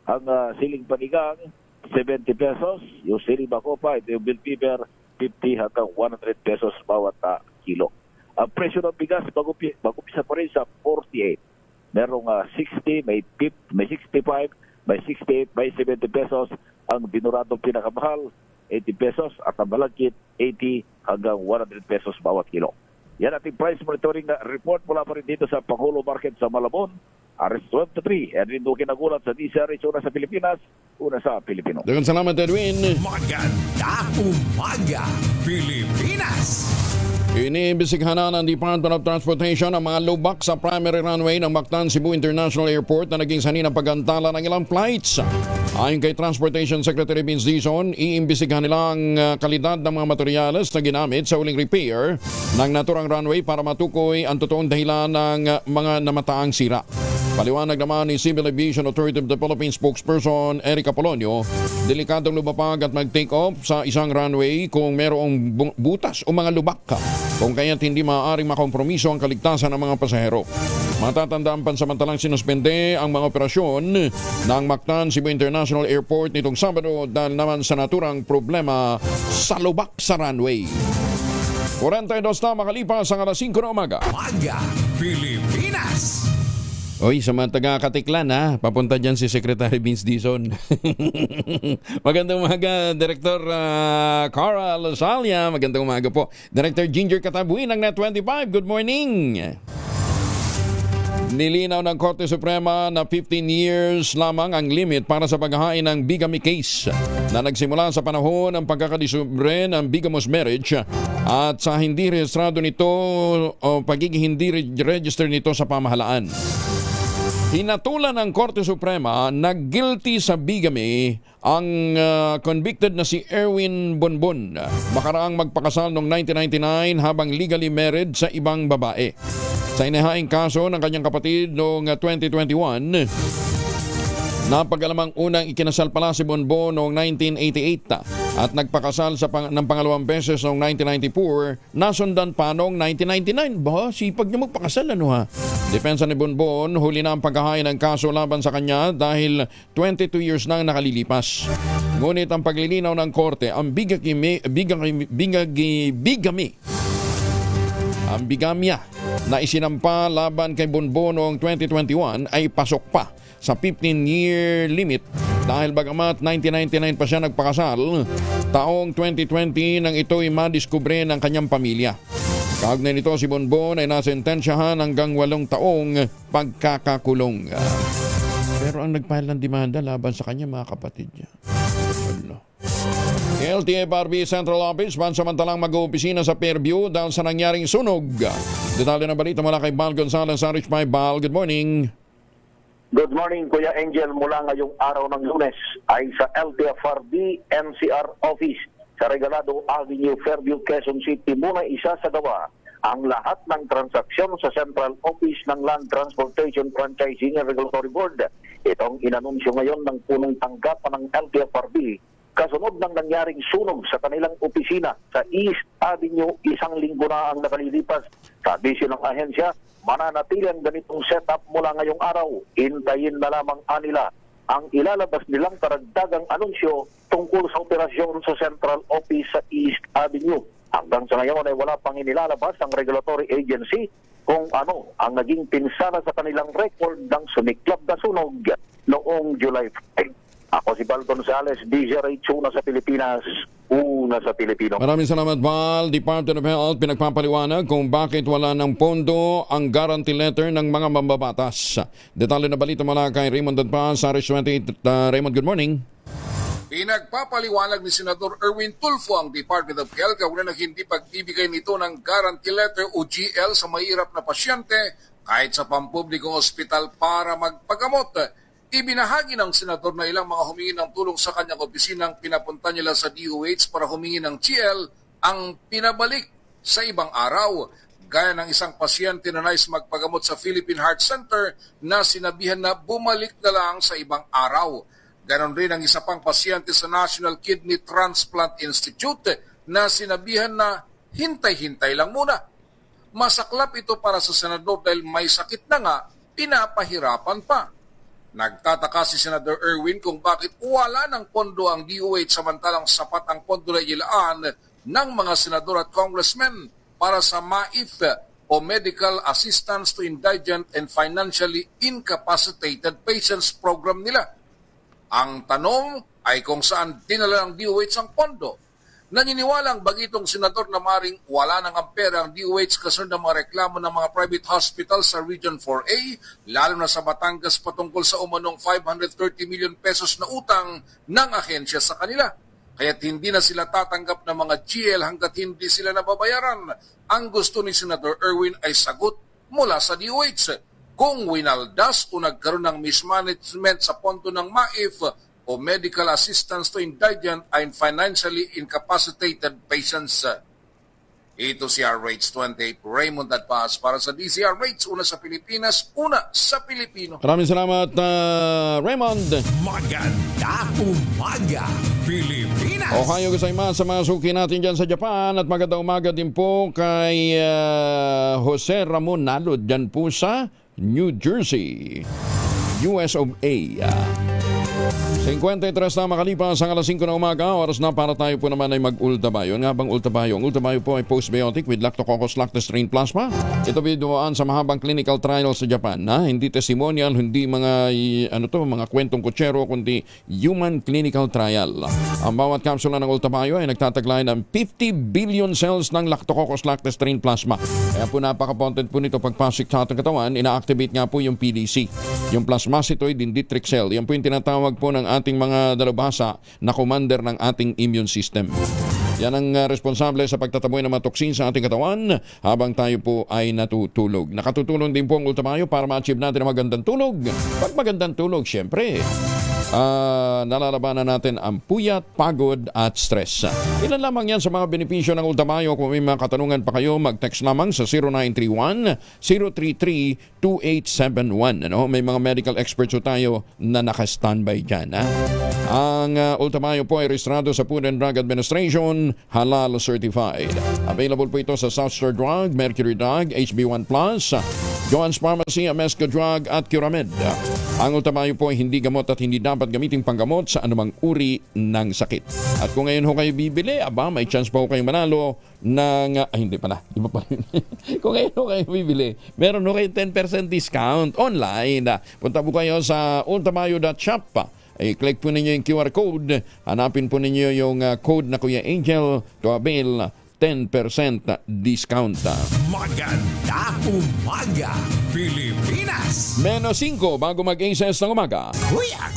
ang siling panigang, 70 pesos, yung siling bacopa, ito yung bell pepper, 50 hanggang 100 pesos bawat kilo. Ang presyo ng bigas, mag-upisa pa rin sa 48. Merong 60, may 50, may 65, may 68, may 70 pesos. Ang dinuradong pinakamahal, 80 pesos. At ang malagkit, 80 hanggang 100 pesos bawat kilo. Yan ating price monitoring report mula pa rin dito sa Pangulo Market sa Malabon. RS23, Edwin Duque nagulat sa DCRH, una sa Pilipinas, una sa Pilipino. Dagan salamat, Edwin. Maganda umaga, Pilipinas! Iniimbestigahan na ng Department of Transportation ang mga lubak sa primary runway ng Mactan Cebu International Airport na naging sanhi ng pagantala ng ilang flights. Ayon kay Transportation Secretary Vince Dizon, iimbestigahan nila ang kalidad ng mga materyales na ginamit sa uling repair ng naturang runway para matukoy ang totoong dahilan ng mga namataang sira. Paliwanag naman ni Civil Aviation Authority of the Philippines spokesperson Eric Apolonio, delikadong lumapag at mag-take off sa isang runway kung mayroong butas o mga lubak, kung kaya't hindi maaaring makompromiso ang kaligtasan ng mga pasahero. Matatandaan pansamantalang sinuspende ang mga operasyon ng Mactan Cebu International Airport nitong Sabado dahil naman sa naturang problema sa lubak sa runway. 42 na makalipas ang alas 5 na umaga. Umaga, Pilipinas! Oy, sa mga taga-Katiklan papunta dyan si Secretary Vince Dizon. Magandang umaga, Director Cara Losalia. Magandang umaga po. Director Ginger Katabuin ng Net25. Good morning. Nilinaw ng Korte Suprema na 15 years lamang ang limit para sa paghahain ng bigamy case na nagsimula sa panahon ng pagkakadiskubre ng bigamous marriage at sa hindi rehistrado nito o pagiging hindi register nito sa pamahalaan. Hinatulan ng Korte Suprema na guilty sa bigamy ang convicted na si Erwin Bonbon, makaraang magpakasal noong 1999 habang legally married sa ibang babae. Sa inihaing kaso ng kanyang kapatid noong 2021, napag-alamang unang ikinasal pala si Bonbon noong 1988 at nagpakasal ng pangalawang beses noong 1994, nasundan pa noong 1999. Ba, sipag niya magpakasal Depensa ni Bonbon, huli na ang paghahain ng kaso laban sa kanya dahil 22 years na nakalilipas. Ngunit ang paglilinaw ng korte, ang bigamya na isinampa laban kay Bonbon noong 2021 ay pasok pa sa 15-year limit dahil bagamat 1999 pa siya nagpakasal, taong 2020 nang ito'y madiskubre ng kanyang pamilya. Kaugnay nito, si Bonbon ay nasentensyahan hanggang 8 taong pagkakakulong. Pero ang nagpahal ng demanda laban sa kanya, mga kapatid niya. LTFRB Central Office pansamantalang mag-oopisina sa Fairview dahil sa nangyaring sunog. Detalye ng balita mula kay Bal Gonzalez, RH5. Bal, good morning. Good morning, Kuya Angel. Mula ngayong araw ng Lunes ay sa LTFRB NCR Office sa Regalado Avenue, Fairview, Quezon City muna isasagawa ang lahat ng transaksyon sa Central Office ng Land Transportation Franchising and Regulatory Board. Itong inanunsyo ngayon ng punong tanggapan ng LTFRB kasunod ng nangyaring sunog sa kanilang opisina sa East Avenue 1 linggo na ang nakalilipas. Sabi ng ahensya, mananatili ang ganitong setup mula ngayong araw. Hintayin na lamang nila ang ilalabas nilang karagdagang anunsyo tungkol sa operasyon sa Central Office sa East Avenue. Hanggang sa ngayon ay wala pang inilalabas ang regulatory agency kung ano ang naging pinsala sa kanilang record ng sumiklab na sunog noong July 5. Ako si Val Gonzales, DZRH, una sa Pilipinas, una sa Pilipino. Maraming salamat, Val. Department of Health pinagpapaliwanag kung bakit wala ng pondo ang guarantee letter ng mga mambabatas. Detalye na balita mula kay Raymond Dadpa sa RH28. Raymond, good morning. Pinagpapaliwanag ni Senador Erwin Tulfo ang Department of Health kaugnay ng hindi pagbibigay nito ng guarantee letter o GL sa mahirap na pasyente kahit sa pampublikong ospital para magpagamot. Ibinahagi ng senador na ilang mga humingi ng tulong sa kanyang opisinang pinapunta nila sa DOH para humingi ng GL ang pinabalik sa ibang araw. Gaya ng isang pasyente na nais magpagamot sa Philippine Heart Center na sinabihan na bumalik na lang sa ibang araw. Ganon rin ang isa pang pasyente sa National Kidney Transplant Institute na sinabihan na hintay-hintay lang muna. Masaklap ito para sa senador dahil may sakit na nga, pinapahirapan pa. Nagtataka si Senador Erwin kung bakit wala ng pondo ang DOH samantalang sapat ang pondo na ilaan ng mga senador at congressmen para sa MAIF o Medical Assistance to Indigent and Financially Incapacitated Patients program nila. Ang tanong ay kung saan dinala ng DOH ang pondo. Naniniwalang bagitong senador na maring wala ng pera ang DOH kasunod ng mga reklamo ng mga private hospital sa Region 4A, lalo na sa Batangas patungkol sa umanong 530 million pesos na utang ng ahensya sa kanila. Kaya't hindi na sila tatanggap ng mga GL hanggat hindi sila nababayaran. Ang gusto ni Senador Erwin ay sagot mula sa DOH. Kung winaldas o nagkaroon ng mismanagement sa pondo ng MAIF o Medical Assistance to Indigent and Financially Incapacitated Patients. Ito si RH28, Raymond Dadpas para sa DZRH, una sa Pilipinas, una sa Pilipino. Maraming salamat, Raymond. Maganda umaga, Pilipinas. Ohayo gozaimasu sa mga suki natin dyan sa Japan at magandang umaga din po kay Jose Ramon Nalod dyan po sa New Jersey, US of A. 53 na makalipas ang alas 5 na umaga, oras na para tayo po naman ay mag-ultabayo. Nga bang ultabayo? Ang ultabayo po ay postbiotic with Lactococcus lactis strain plasma. Ito binuwaan sa mahabang clinical trial sa Japan. Hindi testimonial, hindi mga mga kwentong kutsero, kundi human clinical trial. Ang bawat kapsula ng ultabayo ay nagtataglay ng 50 billion cells ng Lactococcus lactis strain plasma. Kaya po napaka-potent po nito pagpasok sa ating katawan, ina-activate nga po yung PDC, yung plasmacytoid dendritic cell. Yan po yung tinatawag po ng ating mga dalubhasa na commander ng ating immune system. Yan ang responsable sa pagtataboy ng mga toksin sa ating katawan habang tayo po ay natutulog. Nakatutulong din po ang ultamayo para ma-achieve natin ang magandang tulog. Pag magandang tulog, syempre, nalalabanan natin ang puyat, pagod at stress. Ilan lamang yan sa mga benepisyo ng ultamayo. Kung may mga katanungan pa kayo, mag-text lamang sa 0931-033-2871. May mga medical experts tayo na naka-standby dyan. Ang ultamayo po ay rehistrado sa Food and Drug Administration, halal certified. Available po ito sa South Star Drug, Mercury Drug, HB1+, Joan's Pharmacy, Amesco Drug at Curamed. Ang ultamayo po ay hindi gamot at hindi dapat gamitin panggamot sa anumang uri ng sakit. At kung ngayon ho kayo bibili, may chance pa ho kayong manalo ng... hindi pala, iba pa rin. Kung ngayon ho kayo bibili, meron ho kayo 10% discount online. Punta po kayo sa ultamayo.shop. I-click po ninyo yung QR code. Hanapin po ninyo yung code na Kuya Angel to avail 10% discount. Maganda umaga, Pilipinas. -5 bago mag-aces ng umaga.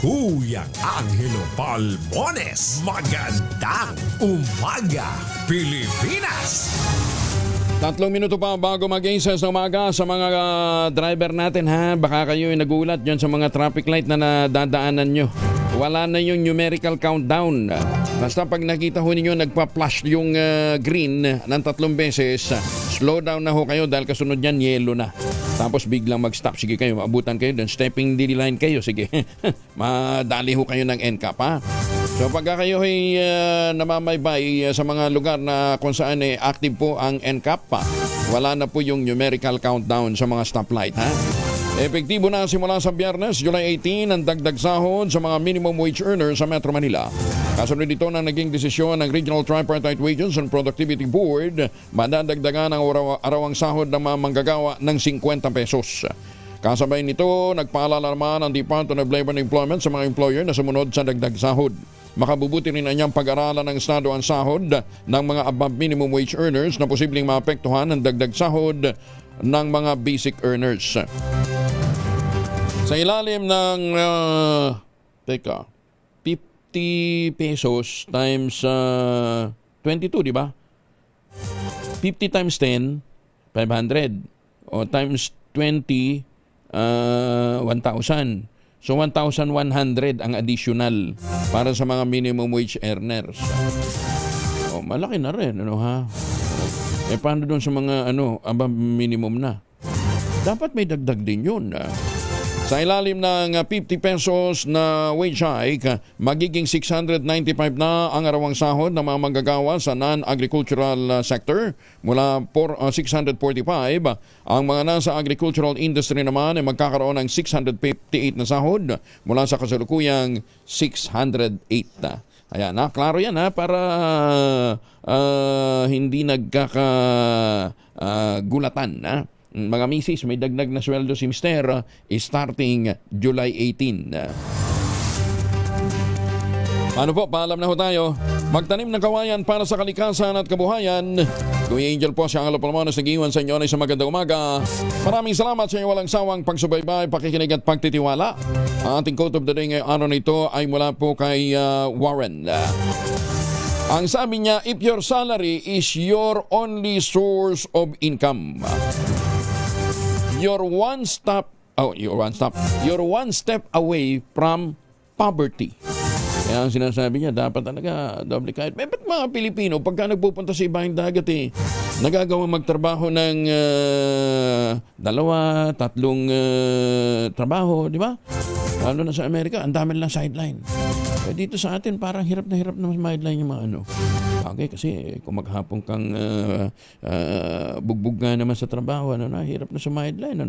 Kuya Angelo Palmones. Magandang umaga, Pilipinas. 3 minuto pa bago mag-aces ng umaga sa mga driver natin ha. Baka kayo nagulat dyan sa mga traffic light na nadadaanan nyo. Wala na yung numerical countdown. Basta pag nakita ho ninyo nagpa-flash yung green ng 3 beses, slow down na ho kayo dahil kasunod yan yellow na. Tapos biglang mag-stop. Sige kayo, maabutan kayo doon. Stepping the line kayo. Sige, madali ho kayo ng NCAP ha. So pagka kayo ay namamaybay sa mga lugar na kung saan active po ang NCAP pa, wala na po yung numerical countdown sa mga stoplight ha. Epektibo na simula sa Biyernes, July 18, ang dagdag sahod sa mga minimum wage earners sa Metro Manila. Kasunod dito na naging desisyon ng Regional Tripartite Wages and Productivity Board, madadagdagan ang arawang sahod ng mga manggagawa ng 50 pesos. Kasabay nito, nagpaalala naman ang Department of Labor and Employment sa mga employer na sumunod sa dagdag sahod. Makabubuti rin na niyang pag-aralan ng Estado ang sahod ng mga above minimum wage earners na posibleng maapektuhan ng dagdag sahod ng mga basic earners. Sa ilalim ng 50 pesos times 22, di ba? 50 times 10, 500. O times 20, 1,000. So 1,100 ang additional para sa mga minimum wage earners. O malaki na rin, ano ha? Paano doon sa mga above minimum na? Dapat may dagdag din yun. Sa ilalim ng 50 pesos na wage hike, magiging 695 na ang arawang sahod ng mga manggagawa sa non-agricultural sector. Mula 645, ang mga nasa agricultural industry naman ay magkakaroon ng 658 na sahod mula sa kasalukuyang 608 na. Ayan, klaro yan para hindi nagkakagulatan. Mga misis, may dagdag na sweldo si Mr. Starting July 18. Ano po, paalam na ho tayo. Magtanim ng kawayan para sa kalikasan at kabuhayan. Kuya Angel po, siya ang Alapalmones, nag-iwan sa inyo na isang magandang umaga. Maraming salamat sa inyo walang sawang pagsubaybay, pakikinig at pagtitiwala. Ang ating quote of the day ngayong araw na ito ay mula po kay Warren. Ang sabi niya, if your salary is your only source of income, you're one step away from poverty. Kaya ang sinasabi niya, dapat talaga doble kahit. Ba't mga Pilipino, pagka nagpupunta sa ibang dagat nagagawang magtrabaho ng 2, 3 trabaho, di ba? Lalo na sa Amerika, ang dami lang sideline. Dito sa atin, parang hirap na sideline yung mga Bagay kasi kung maghapon kang bugbog nga naman sa trabaho, hirap na sideline,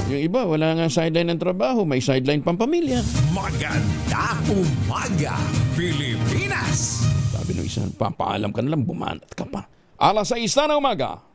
Yung iba, wala nga sideline ng trabaho, may sideline pang pamilya. Maganda umaga, Pilipinas! Sabi nung isa, papaalam ka na lang, bumanat ka pa. 6:00 na umaga.